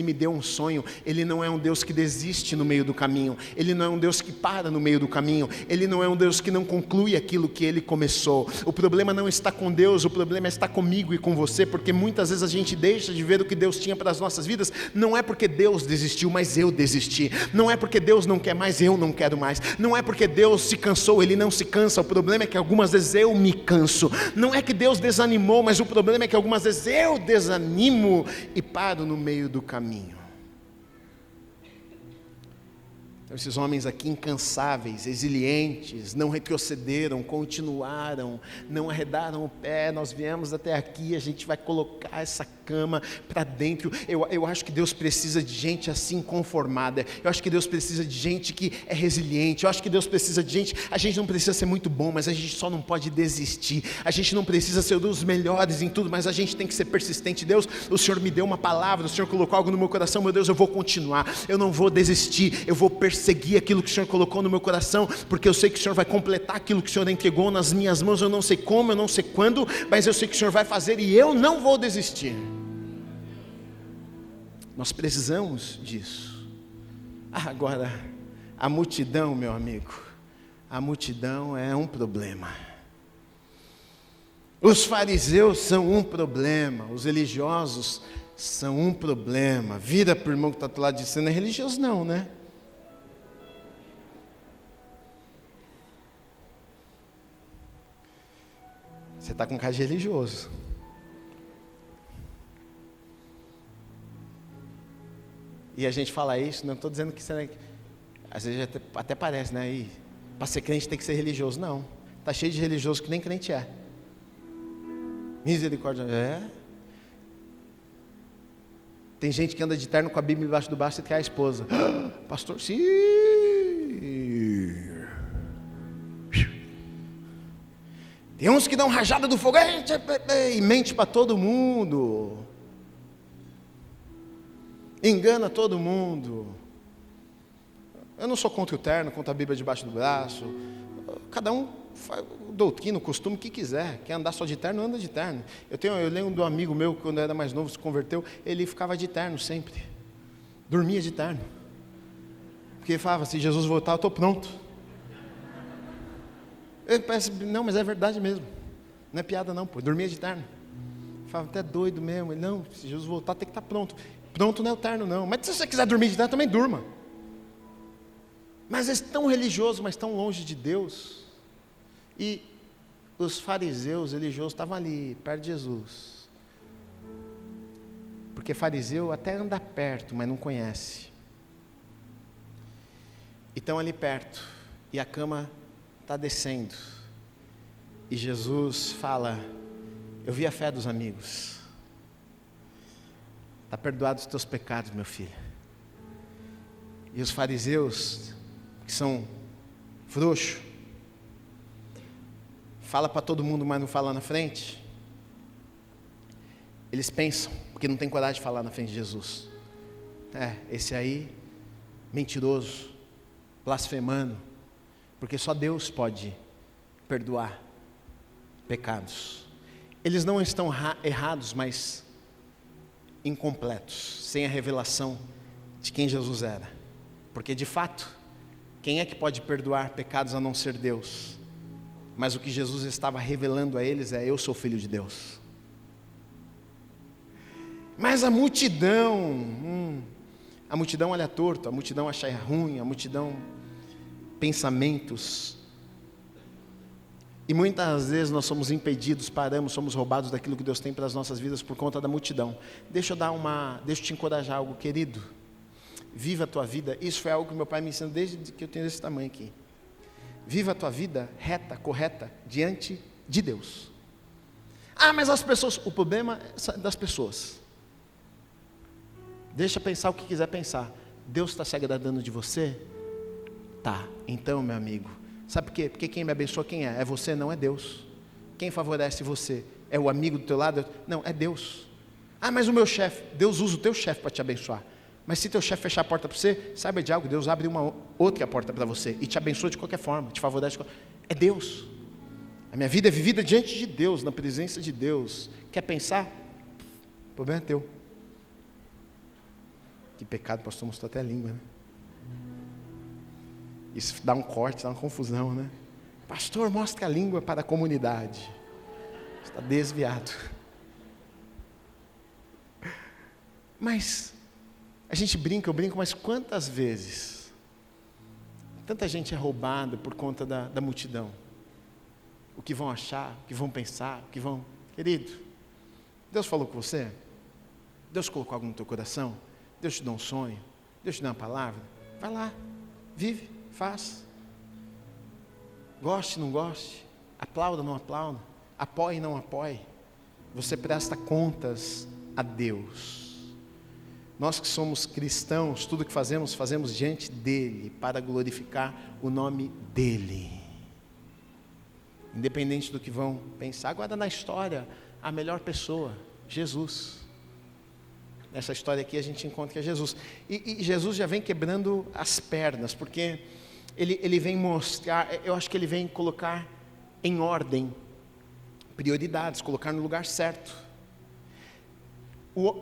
me deu um sonho, Ele não é um Deus que desiste no meio do caminho, Ele não é um Deus que para no meio do caminho, Ele não é um Deus que não conclui aquilo que Ele começou. O problema não está com Deus, o problema está comigo e com você, porque muitas vezes a gente deixa de ver o que Deus tinha para as nossas vidas, não é porque Deus desistiu, mas eu desisti. Não é porque Deus não quer mais, eu não quero mais. Não é porque Deus se cansou, Ele não se cansa. O problema é que algumas vezes eu me canso. Não é que Deus desanimou, mas o problema é que algumas vezes eu desanimo e paro no meio do caminho. Então, esses homens aqui incansáveis, resilientes, não retrocederam, continuaram, não arredaram o pé. Nós viemos até aqui, a gente vai colocar essa cama para dentro. Eu acho que Deus precisa de gente assim conformada. Eu acho que Deus precisa de gente que é resiliente. Eu acho que Deus precisa de gente. A gente não precisa ser muito bom, mas a gente só não pode desistir. A gente não precisa ser dos melhores em tudo, mas a gente tem que ser persistente. Deus, o Senhor me deu uma palavra, o Senhor colocou algo no meu coração. Meu Deus, eu vou continuar. Eu não vou desistir. Eu vou perseguir aquilo que o Senhor colocou no meu coração, porque eu sei que o Senhor vai completar aquilo que o Senhor entregou nas minhas mãos. Eu não sei como, eu não sei quando, mas eu sei que o Senhor vai fazer e eu não vou desistir. Nós precisamos disso. Agora, a multidão, meu amigo, a multidão é um problema. Os fariseus são um problema, os religiosos são um problema. Vira para o irmão que está do lado de cima, não é religioso não, né? Você está com cara de religioso. E a gente fala isso, não estou dizendo que você, às vezes até parece, né? Para ser crente tem que ser religioso. Não, está cheio de religioso que nem crente é. Misericórdia, é. Tem gente que anda de terno com a Bíblia embaixo do braço e quer a esposa. Pastor, sim. Tem uns que dão rajada do fogo e mente para todo mundo. Engana todo mundo. Eu não sou contra o terno, contra a Bíblia debaixo do braço. Cada um faz doutrina, o costume que quiser. Quer andar só de terno, anda de terno. Eu lembro de um amigo meu, quando eu era mais novo, se converteu, ele ficava de terno sempre. Dormia de terno. Porque ele falava, se Jesus voltar, eu estou pronto. Ele parece, não, mas é verdade mesmo. Não é piada não, pô. Dormia de terno. Falava, até doido mesmo. Ele, não, se Jesus voltar, tem que estar pronto. Pronto não é o terno não. Mas se você quiser dormir de terno, também durma. Mas eles tão religiosos, mas tão longe de Deus. E os fariseus religiosos estavam ali, perto de Jesus. Porque fariseu até anda perto, mas não conhece. E estão ali perto. E a cama está descendo. E Jesus fala, eu vi a fé dos amigos. Está perdoado os teus pecados, meu filho. E os fariseus, que são frouxos, fala para todo mundo, mas não fala na frente. Eles pensam, porque não tem coragem de falar na frente de Jesus. Esse aí, mentiroso, blasfemando, porque só Deus pode perdoar pecados. Eles não estão errados, mas incompletos, sem a revelação de quem Jesus era. Porque de fato, quem é que pode perdoar pecados a não ser Deus? Mas o que Jesus estava revelando a eles é, eu sou filho de Deus. Mas a multidão olha torto, a multidão acha ruim, a multidão pensamentos. E muitas vezes nós somos impedidos, paramos, somos roubados daquilo que Deus tem para as nossas vidas por conta da multidão. Deixa eu te encorajar algo, querido. Viva a tua vida. Isso foi algo que meu pai me ensinou desde que eu tenho esse tamanho aqui. Viva a tua vida reta, correta, diante de Deus. Mas as pessoas, o problema é das pessoas. Deixa pensar o que quiser pensar. Deus está se agradando de você? Tá, então meu amigo, sabe por quê? Porque quem me abençoa quem é? É você, não é Deus. Quem favorece você? É o amigo do teu lado? Não, é Deus. Mas o meu chefe, Deus usa o teu chefe para te abençoar. Mas se teu chefe fechar a porta para você, saiba de algo, Deus abre uma outra porta para você e te abençoa de qualquer forma, te favorece. É Deus. A minha vida é vivida diante de Deus, na presença de Deus. Quer pensar? O problema é teu. Que pecado, pastor, mostrou até a língua, né? Isso dá um corte, dá uma confusão, né? Pastor, mostra a língua para a comunidade. Está desviado. Mas, a gente brinca, eu brinco, mas quantas vezes tanta gente é roubada por conta da multidão? O que vão achar, o que vão pensar, o que vão... Querido, Deus falou com você? Deus colocou algo no teu coração? Deus te deu um sonho? Deus te deu uma palavra? Vai lá, vive, faz. Goste, não goste. Aplauda, não aplauda. Apoie, não apoie. Você presta contas a Deus. Nós que somos cristãos, tudo que fazemos, fazemos diante dEle, para glorificar o nome dEle. Independente do que vão pensar. Agora na história, a melhor pessoa, Jesus. Nessa história aqui a gente encontra que é Jesus. E Jesus já vem quebrando as pernas, porque ele vem mostrar, eu acho que ele vem colocar em ordem prioridades, colocar no lugar certo.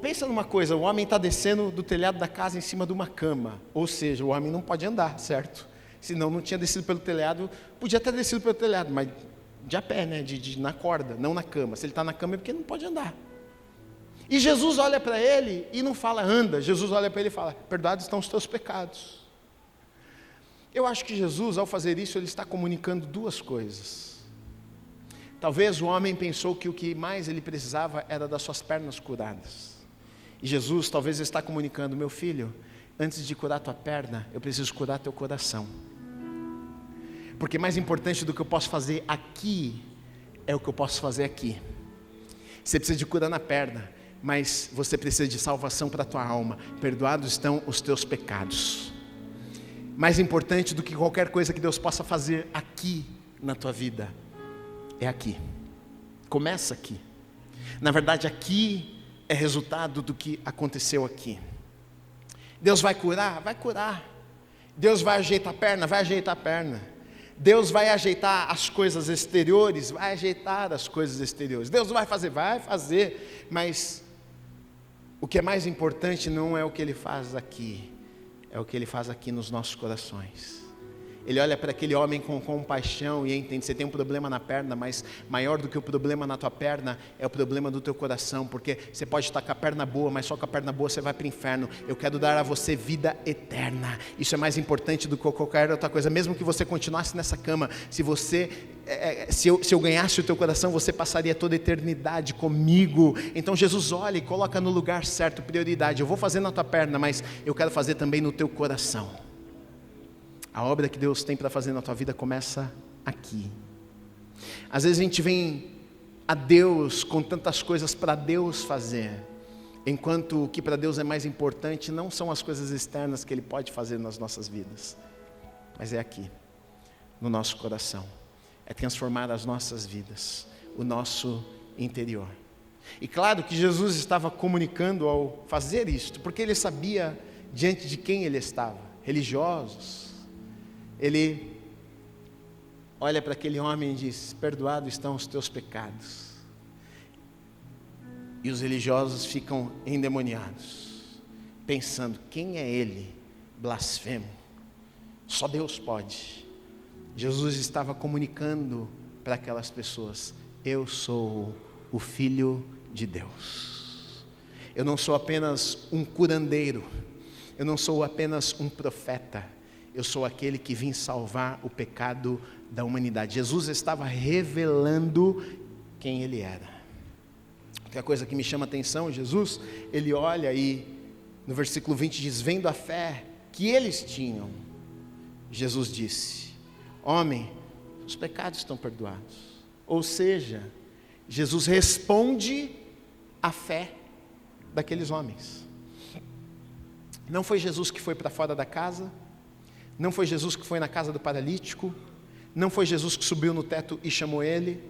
Pensa numa coisa, o homem está descendo do telhado da casa em cima de uma cama, ou seja, o homem não pode andar, certo? Senão não tinha descido pelo telhado, podia ter descido pelo telhado, mas de a pé, né? Na corda, não na cama. Se ele está na cama é porque não pode andar. E Jesus olha para ele e não fala anda, Jesus olha para ele e fala, perdoados estão os teus pecados. Eu acho que Jesus, ao fazer isso, ele está comunicando duas coisas. Talvez o homem pensou que o que mais ele precisava era das suas pernas curadas. E Jesus talvez está comunicando, meu filho, antes de curar tua perna, eu preciso curar teu coração. Porque mais importante do que eu posso fazer aqui, é o que eu posso fazer aqui. Você precisa de cura na perna, mas você precisa de salvação para a tua alma. Perdoados estão os teus pecados. Mais importante do que qualquer coisa que Deus possa fazer aqui na tua vida, é aqui. Começa aqui. Na verdade, aqui é resultado do que aconteceu aqui. Deus vai curar? Vai curar. Deus vai ajeitar a perna? Vai ajeitar a perna. Deus vai ajeitar as coisas exteriores? Vai ajeitar as coisas exteriores. Deus vai fazer? Vai fazer. Mas o que é mais importante não é o que Ele faz aqui, é o que Ele faz aqui nos nossos corações. Ele olha para aquele homem com compaixão e entende, você tem um problema na perna, mas maior do que o problema na tua perna é o problema do teu coração, porque você pode estar com a perna boa, mas só com a perna boa você vai para o inferno. Eu quero dar a você vida eterna. Isso é mais importante do que qualquer outra coisa. Mesmo que você continuasse nessa cama, se eu ganhasse o teu coração, você passaria toda a eternidade comigo. Então Jesus olha e coloca no lugar certo, prioridade. Eu vou fazer na tua perna, mas eu quero fazer também no teu coração. A obra que Deus tem para fazer na tua vida começa aqui. Às vezes a gente vem a Deus com tantas coisas para Deus fazer, enquanto o que para Deus é mais importante não são as coisas externas que Ele pode fazer nas nossas vidas, mas é aqui, no nosso coração. É transformar as nossas vidas, o nosso interior. E claro que Jesus estava comunicando ao fazer isto, porque Ele sabia diante de quem Ele estava, religiosos. Ele olha para aquele homem e diz, perdoados estão os teus pecados. E os religiosos ficam endemoniados, pensando, quem é ele? Blasfemo. Só Deus pode. Jesus estava comunicando para aquelas pessoas, eu sou o Filho de Deus. Eu não sou apenas um curandeiro, eu não sou apenas um profeta, eu sou aquele que vim salvar o pecado da humanidade. Jesus estava revelando quem Ele era. Outra coisa que me chama a atenção, Jesus, Ele olha e no versículo 20 diz, vendo a fé que eles tinham, Jesus disse, homem, os pecados estão perdoados. Ou seja, Jesus responde à fé daqueles homens. Não foi Jesus que foi para fora da casa, não foi Jesus que foi na casa do paralítico, não foi Jesus que subiu no teto e chamou ele,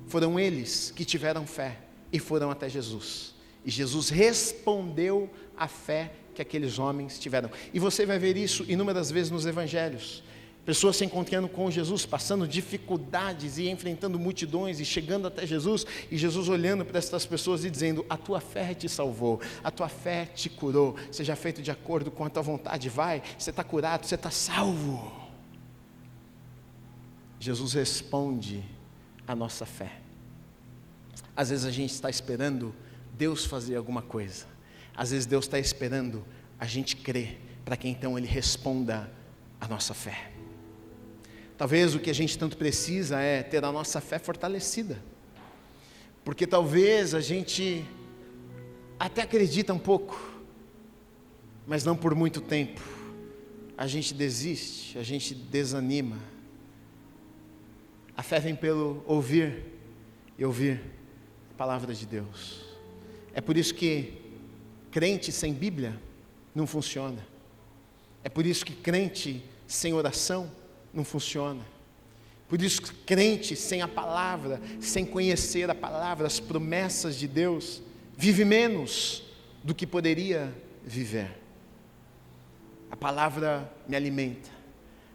foram eles que tiveram fé e foram até Jesus. E Jesus respondeu à fé que aqueles homens tiveram. E você vai ver isso inúmeras vezes nos evangelhos. Pessoas se encontrando com Jesus, passando dificuldades e enfrentando multidões e chegando até Jesus, e Jesus olhando para essas pessoas e dizendo: a tua fé te salvou, a tua fé te curou, seja feito de acordo com a tua vontade, vai, você está curado, você está salvo. Jesus responde à nossa fé. Às vezes a gente está esperando Deus fazer alguma coisa, às vezes Deus está esperando a gente crer, para que então Ele responda à nossa fé. Talvez o que a gente tanto precisa é ter a nossa fé fortalecida, porque talvez a gente até acredita um pouco, mas não por muito tempo. A gente desiste, a gente desanima. A fé vem pelo ouvir e ouvir a palavra de Deus. É por isso que crente sem Bíblia não funciona. É por isso que crente sem oração não funciona. Por isso que crente sem a palavra, sem conhecer a palavra, as promessas de Deus, vive menos do que poderia viver. A palavra me alimenta.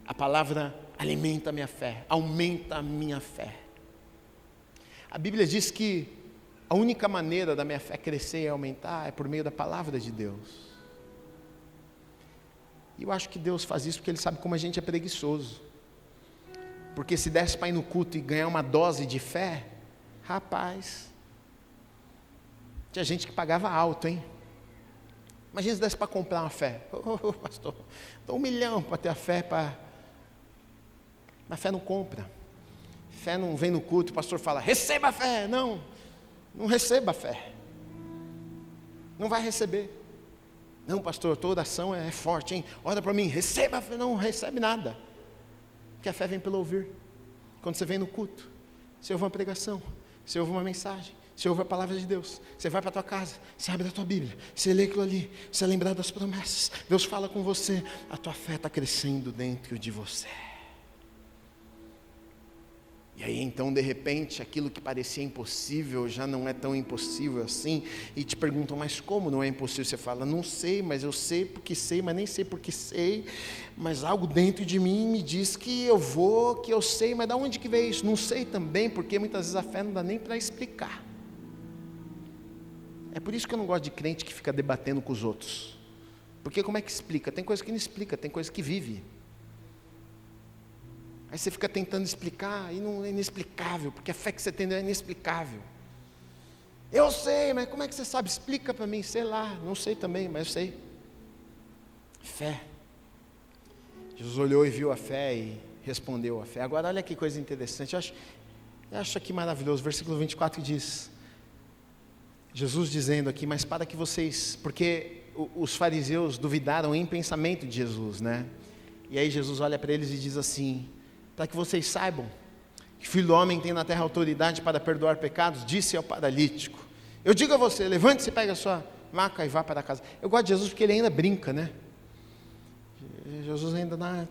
A palavra alimenta a minha fé, aumenta a minha fé. A Bíblia diz que a única maneira da minha fé crescer e aumentar é por meio da palavra de Deus. E eu acho que Deus faz isso porque Ele sabe como a gente é preguiçoso. Porque se desse para ir no culto e ganhar uma dose de fé, rapaz, tinha gente que pagava alto, hein? Imagina se desse para comprar uma fé. Pastor, dá $1 milhão para ter a fé para... Mas fé não compra. Fé não vem no culto, o pastor fala: receba a fé. Não receba a fé. Não vai receber. Não, pastor, tua oração é forte, hein? Ora para mim, receba a fé. Não recebe nada. Porque a fé vem pelo ouvir. Quando você vem no culto, você ouve uma pregação, você ouve uma mensagem, você ouve a palavra de Deus, você vai para a tua casa, você abre a tua Bíblia, você lê aquilo ali, você é lembrado das promessas, Deus fala com você, a tua fé está crescendo dentro de você. E aí então, de repente, aquilo que parecia impossível já não é tão impossível assim, e te perguntam: mas como não é impossível? Você fala: não sei, mas eu sei porque sei, mas nem sei porque sei, mas algo dentro de mim me diz que eu vou, que eu sei, mas de onde que veio isso? Não sei também, porque muitas vezes a fé não dá nem para explicar. É por isso que eu não gosto de crente que fica debatendo com os outros, porque como é que explica? Tem coisa que não explica, tem coisa que vive. Aí você fica tentando explicar e não é inexplicável, porque a fé que você tem é inexplicável. Eu sei, mas como é que você sabe? Explica para mim. Sei lá, não sei também, mas eu sei. Fé. Jesus olhou e viu a fé e respondeu a fé. Agora olha que coisa interessante, eu acho aqui maravilhoso, versículo 24 diz, Jesus dizendo aqui: mas para que vocês, porque os fariseus duvidaram em pensamento de Jesus, né? E aí Jesus olha para eles e diz assim: para que vocês saibam que o Filho do Homem tem na terra autoridade para perdoar pecados, disse ao paralítico: eu digo a você, levante-se, pegue a sua maca e vá para casa. Eu gosto de Jesus porque ele ainda brinca, né? Jesus ainda dá uma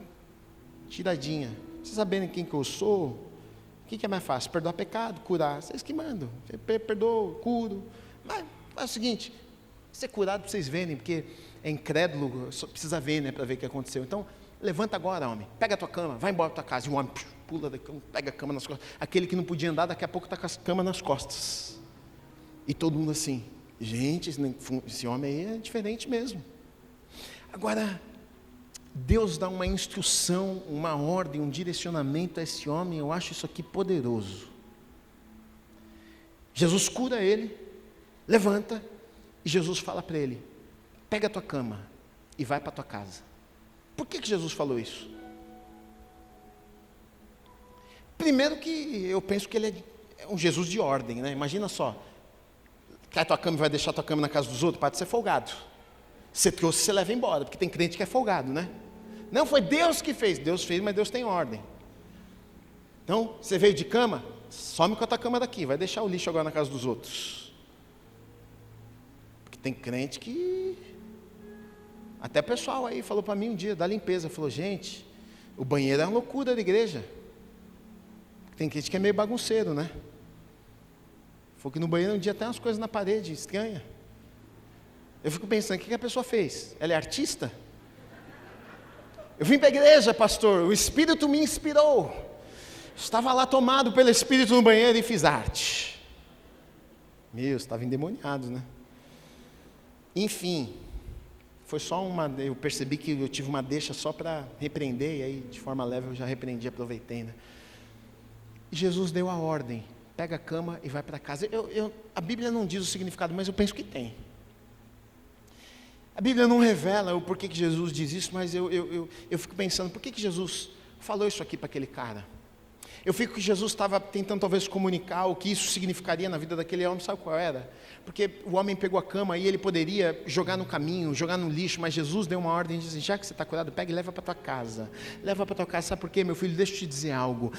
tiradinha. Vocês sabendo quem que eu sou, o que é mais fácil? Perdoar pecado, curar? Vocês que mandam. Perdoa, curo. Mas é o seguinte, ser curado para vocês verem, porque é incrédulo, só precisa ver, né, para ver o que aconteceu. Então, levanta agora, homem, pega a tua cama, vai embora da tua casa. E o homem pula da cama, pega a cama nas costas. Aquele que não podia andar, daqui a pouco está com a cama nas costas. E todo mundo assim: gente, esse homem aí é diferente mesmo. Agora, Deus dá uma instrução, uma ordem, um direcionamento a esse homem. Eu acho isso aqui poderoso. Jesus cura ele, levanta, e Jesus fala para ele: pega a tua cama e vai para a tua casa. Por que Jesus falou isso? Primeiro que eu penso que ele é um Jesus de ordem, né? Imagina só, cai a tua cama e vai deixar a tua cama na casa dos outros, pode ser folgado. Você trouxe, você leva embora, porque tem crente que é folgado, né? Não, foi Deus que fez. Deus fez, mas Deus tem ordem. Então, você veio de cama, some com a tua cama daqui, vai deixar o lixo agora na casa dos outros. Porque tem crente que... Até o pessoal aí falou para mim um dia, da limpeza, falou: gente, o banheiro é uma loucura da igreja. Tem crente que é meio bagunceiro, né? Falou que no banheiro um dia tem umas coisas na parede, estranha. Eu fico pensando, o que a pessoa fez? Ela é artista? Eu vim para a igreja, pastor, o Espírito me inspirou. Estava lá tomado pelo Espírito no banheiro e fiz arte. Meu, estava endemoniado, né? Enfim, foi só eu percebi que eu tive uma deixa só para repreender, e aí de forma leve eu já repreendi, aproveitei, né? E Jesus deu a ordem, pega a cama e vai para casa. A Bíblia não diz o significado, mas eu penso que tem. A Bíblia não revela o porquê que Jesus diz isso, mas eu fico pensando, por que Jesus falou isso aqui para aquele cara? Eu fico que Jesus estava tentando talvez comunicar o que isso significaria na vida daquele homem, sabe qual era? Porque o homem pegou a cama e ele poderia jogar no caminho, jogar no lixo, mas Jesus deu uma ordem e disse, já que você está curado, pega e leva para tua casa. Leva para tua casa, sabe por quê, meu filho? Deixa eu te dizer algo.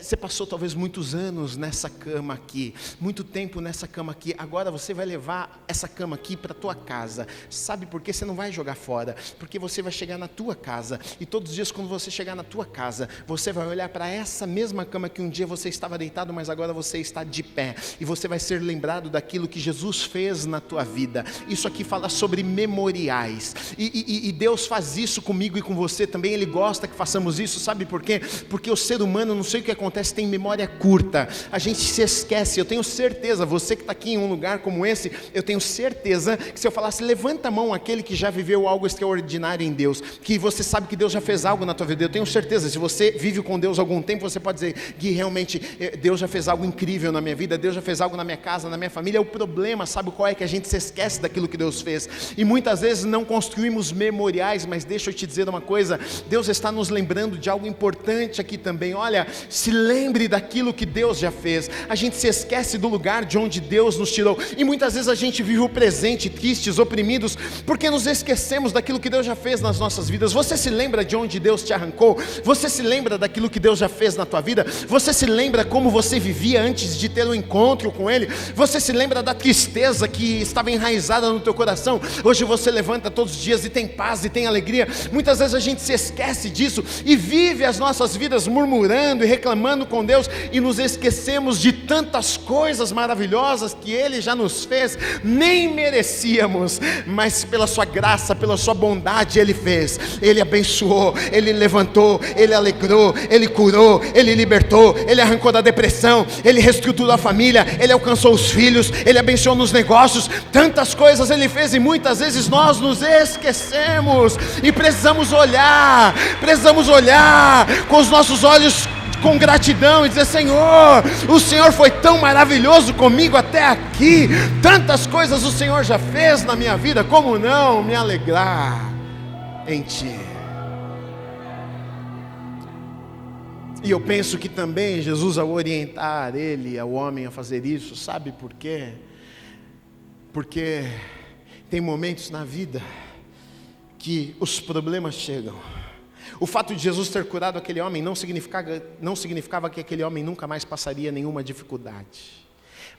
Você passou talvez muitos anos nessa cama aqui, muito tempo nessa cama aqui, agora você vai levar essa cama aqui para tua casa. Sabe por quê? Você não vai jogar fora, porque você vai chegar na tua casa, e todos os dias quando você chegar na tua casa, você vai olhar para essa mesma cama que um dia você estava deitado, mas agora você está de pé, e você vai ser lembrado daquilo que Jesus fez na tua vida. Isso aqui fala sobre memoriais, e Deus faz isso comigo e com você também. Ele gosta que façamos isso, sabe por quê? Porque o ser humano, não sei o que acontece, tem memória curta, a gente se esquece. Eu tenho certeza, você que está aqui em um lugar como esse, eu tenho certeza que se eu falasse, levanta a mão aquele que já viveu algo extraordinário em Deus, que você sabe que Deus já fez algo na tua vida, eu tenho certeza, se você vive com Deus há algum tempo, você pode dizer, Gui, realmente Deus já fez algo incrível na minha vida, Deus já fez algo na minha casa, na minha família. O problema, sabe qual é? Que a gente se esquece daquilo que Deus fez, e muitas vezes não construímos memoriais. Mas deixa eu te dizer uma coisa, Deus está nos lembrando de algo importante aqui também. Olha, se lembre daquilo que Deus já fez. A gente se esquece do lugar de onde Deus nos tirou, e muitas vezes a gente vive o presente tristes, oprimidos, porque nos esquecemos daquilo que Deus já fez nas nossas vidas. Você se lembra de onde Deus te arrancou? Você se lembra daquilo que Deus já fez na tua vida? Você se lembra como você vivia antes de ter um encontro com Ele? Você se lembra da tristeza que estava enraizada no teu coração? Hoje você levanta todos os dias e tem paz e tem alegria. Muitas vezes a gente se esquece disso e vive as nossas vidas murmurando e reclamando com Deus, e nos esquecemos de tantas coisas maravilhosas que Ele já nos fez. Nem merecíamos, mas pela sua graça, pela sua bondade Ele fez. Ele abençoou, Ele levantou, Ele alegrou, Ele curou, Ele libertou, Ele arrancou da depressão, Ele reestruturou a família, Ele alcançou os filhos, Ele abençoou nos negócios. Tantas coisas Ele fez, e muitas vezes nós nos esquecemos, e precisamos olhar com os nossos olhos com gratidão e dizer, Senhor, o Senhor foi tão maravilhoso comigo até aqui, tantas coisas o Senhor já fez na minha vida, como não me alegrar em Ti? E eu penso que também Jesus, ao orientar ao homem a fazer isso, sabe por quê? Porque tem momentos na vida que os problemas chegam. O fato de Jesus ter curado aquele homem não significava que aquele homem nunca mais passaria nenhuma dificuldade.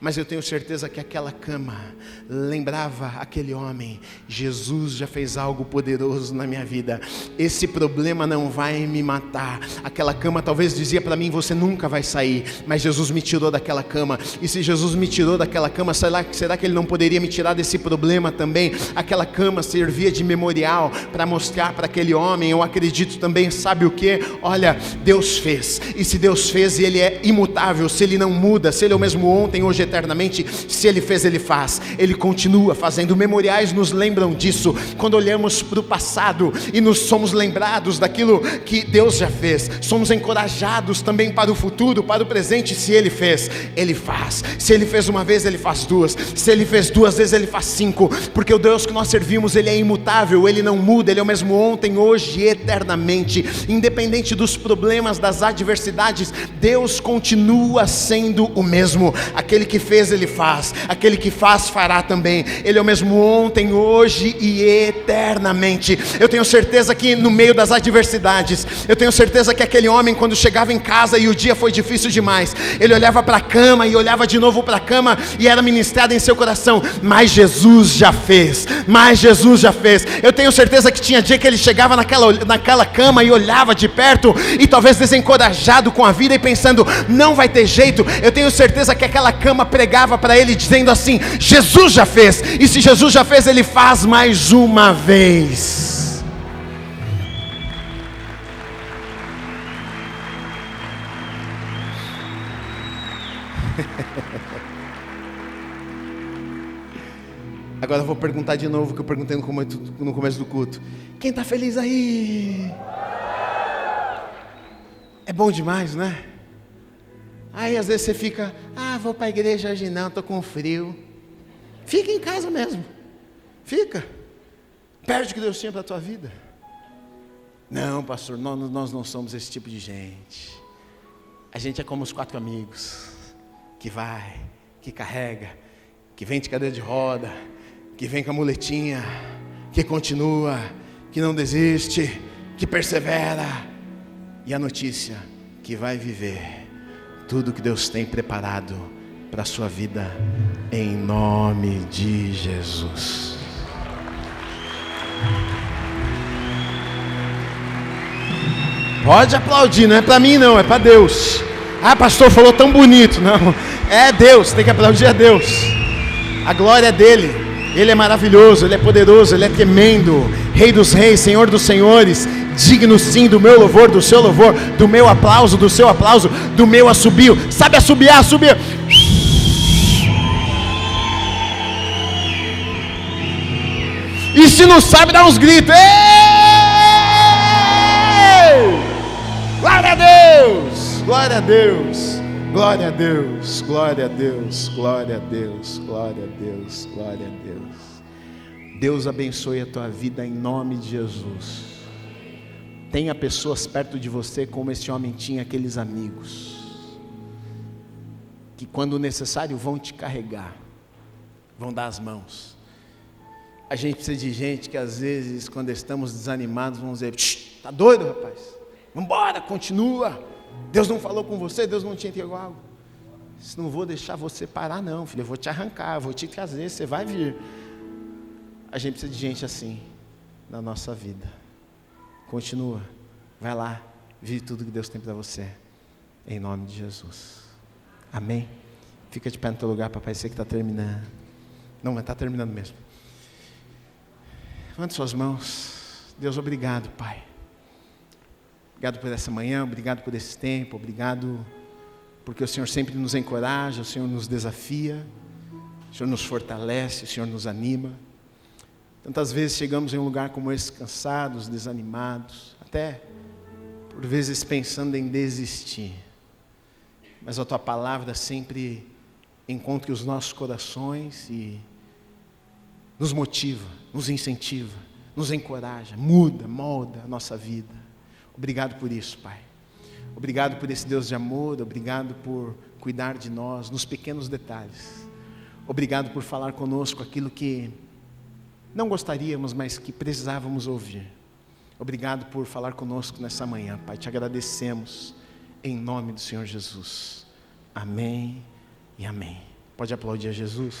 Mas eu tenho certeza que aquela cama lembrava aquele homem, Jesus já fez algo poderoso na minha vida, esse problema não vai me matar. Aquela cama talvez dizia para mim, você nunca vai sair, mas Jesus me tirou daquela cama. E se Jesus me tirou daquela cama, será que Ele não poderia me tirar desse problema também? Aquela cama servia de memorial para mostrar para aquele homem, eu acredito também, sabe o que? Olha, Deus fez, e se Deus fez, e Ele é imutável, se Ele não muda, se Ele é o mesmo ontem, hoje, eternamente, se Ele fez, Ele faz, Ele continua fazendo. Memoriais nos lembram disso, quando olhamos para o passado e nos somos lembrados daquilo que Deus já fez, somos encorajados também para o futuro, para o presente. Se Ele fez, Ele faz, se Ele fez uma vez, Ele faz duas, se Ele fez duas vezes, Ele faz 5, porque o Deus que nós servimos, Ele é imutável, Ele não muda, Ele é o mesmo ontem, hoje e eternamente. Independente dos problemas, das adversidades, Deus continua sendo o mesmo. Aquele que fez, Ele faz, aquele que faz, fará também. Ele é o mesmo ontem, hoje e eternamente. Eu tenho certeza que no meio das adversidades, eu tenho certeza que aquele homem, quando chegava em casa e o dia foi difícil demais, ele olhava para a cama e olhava de novo para a cama, e era ministrado em seu coração, mas Jesus já fez, mas Jesus já fez. Eu tenho certeza que tinha dia que ele chegava naquela cama e olhava de perto, e talvez desencorajado com a vida e pensando, não vai ter jeito. Eu tenho certeza que aquela cama alma pregava para ele dizendo assim: Jesus já fez, e se Jesus já fez, ele faz mais uma vez. Agora eu vou perguntar de novo o que eu perguntei no começo do culto. Quem está feliz aí? É bom demais, né? Aí às vezes você fica: vou para a igreja hoje não, estou com frio. Fica em casa mesmo. Fica. Perde o que Deus tinha para a tua vida. Não, pastor, nós não somos esse tipo de gente. A gente é como os 4 amigos. Que vai, que carrega, que vem de cadeira de roda, que vem com a muletinha, que continua, que não desiste, que persevera. E a notícia: que vai viver tudo que Deus tem preparado para a sua vida, em nome de Jesus. Pode aplaudir, não é para mim não, é para Deus. Pastor, falou tão bonito. Não, é Deus, tem que aplaudir a Deus. A glória é dele. Ele é maravilhoso, ele é poderoso, ele é tremendo, Rei dos reis, Senhor dos senhores, digno sim do meu louvor, do seu louvor, do meu aplauso, do seu aplauso, do meu assobio. Sabe assobiar, assobia. E se não sabe, dá uns gritos. Ei! Glória a Deus, glória a Deus, glória a Deus, glória a Deus, glória a Deus, glória a Deus, glória a Deus. Deus abençoe a tua vida em nome de Jesus. Tenha pessoas perto de você como esse homem tinha aqueles amigos, que quando necessário vão te carregar, vão dar as mãos. A gente precisa de gente que às vezes, quando estamos desanimados, vão dizer: tá doido, rapaz? Vamos embora, continua. Deus não falou com você, Deus não te entregou algo. Não vou deixar você parar não, filho, eu vou te arrancar, eu vou te trazer, você vai vir. A gente precisa de gente assim na nossa vida. Continua, vai lá, vive tudo que Deus tem para você, em nome de Jesus. Amém? Fica de pé no teu lugar para parecer que está terminando. Não, mas está terminando mesmo. Levante suas mãos. Deus, obrigado, Pai. Obrigado por essa manhã, obrigado por esse tempo, obrigado porque o Senhor sempre nos encoraja, o Senhor nos desafia, o Senhor nos fortalece, o Senhor nos anima. Tantas vezes chegamos em um lugar como esse cansados, desanimados, até por vezes pensando em desistir. Mas a Tua palavra sempre encontra os nossos corações e nos motiva, nos incentiva, nos encoraja, muda, molda a nossa vida. Obrigado por isso, Pai. Obrigado por esse Deus de amor, obrigado por cuidar de nós nos pequenos detalhes. Obrigado por falar conosco aquilo que não gostaríamos, mas que precisávamos ouvir. Obrigado por falar conosco nessa manhã, Pai. Te agradecemos em nome do Senhor Jesus. Amém e amém. Pode aplaudir a Jesus.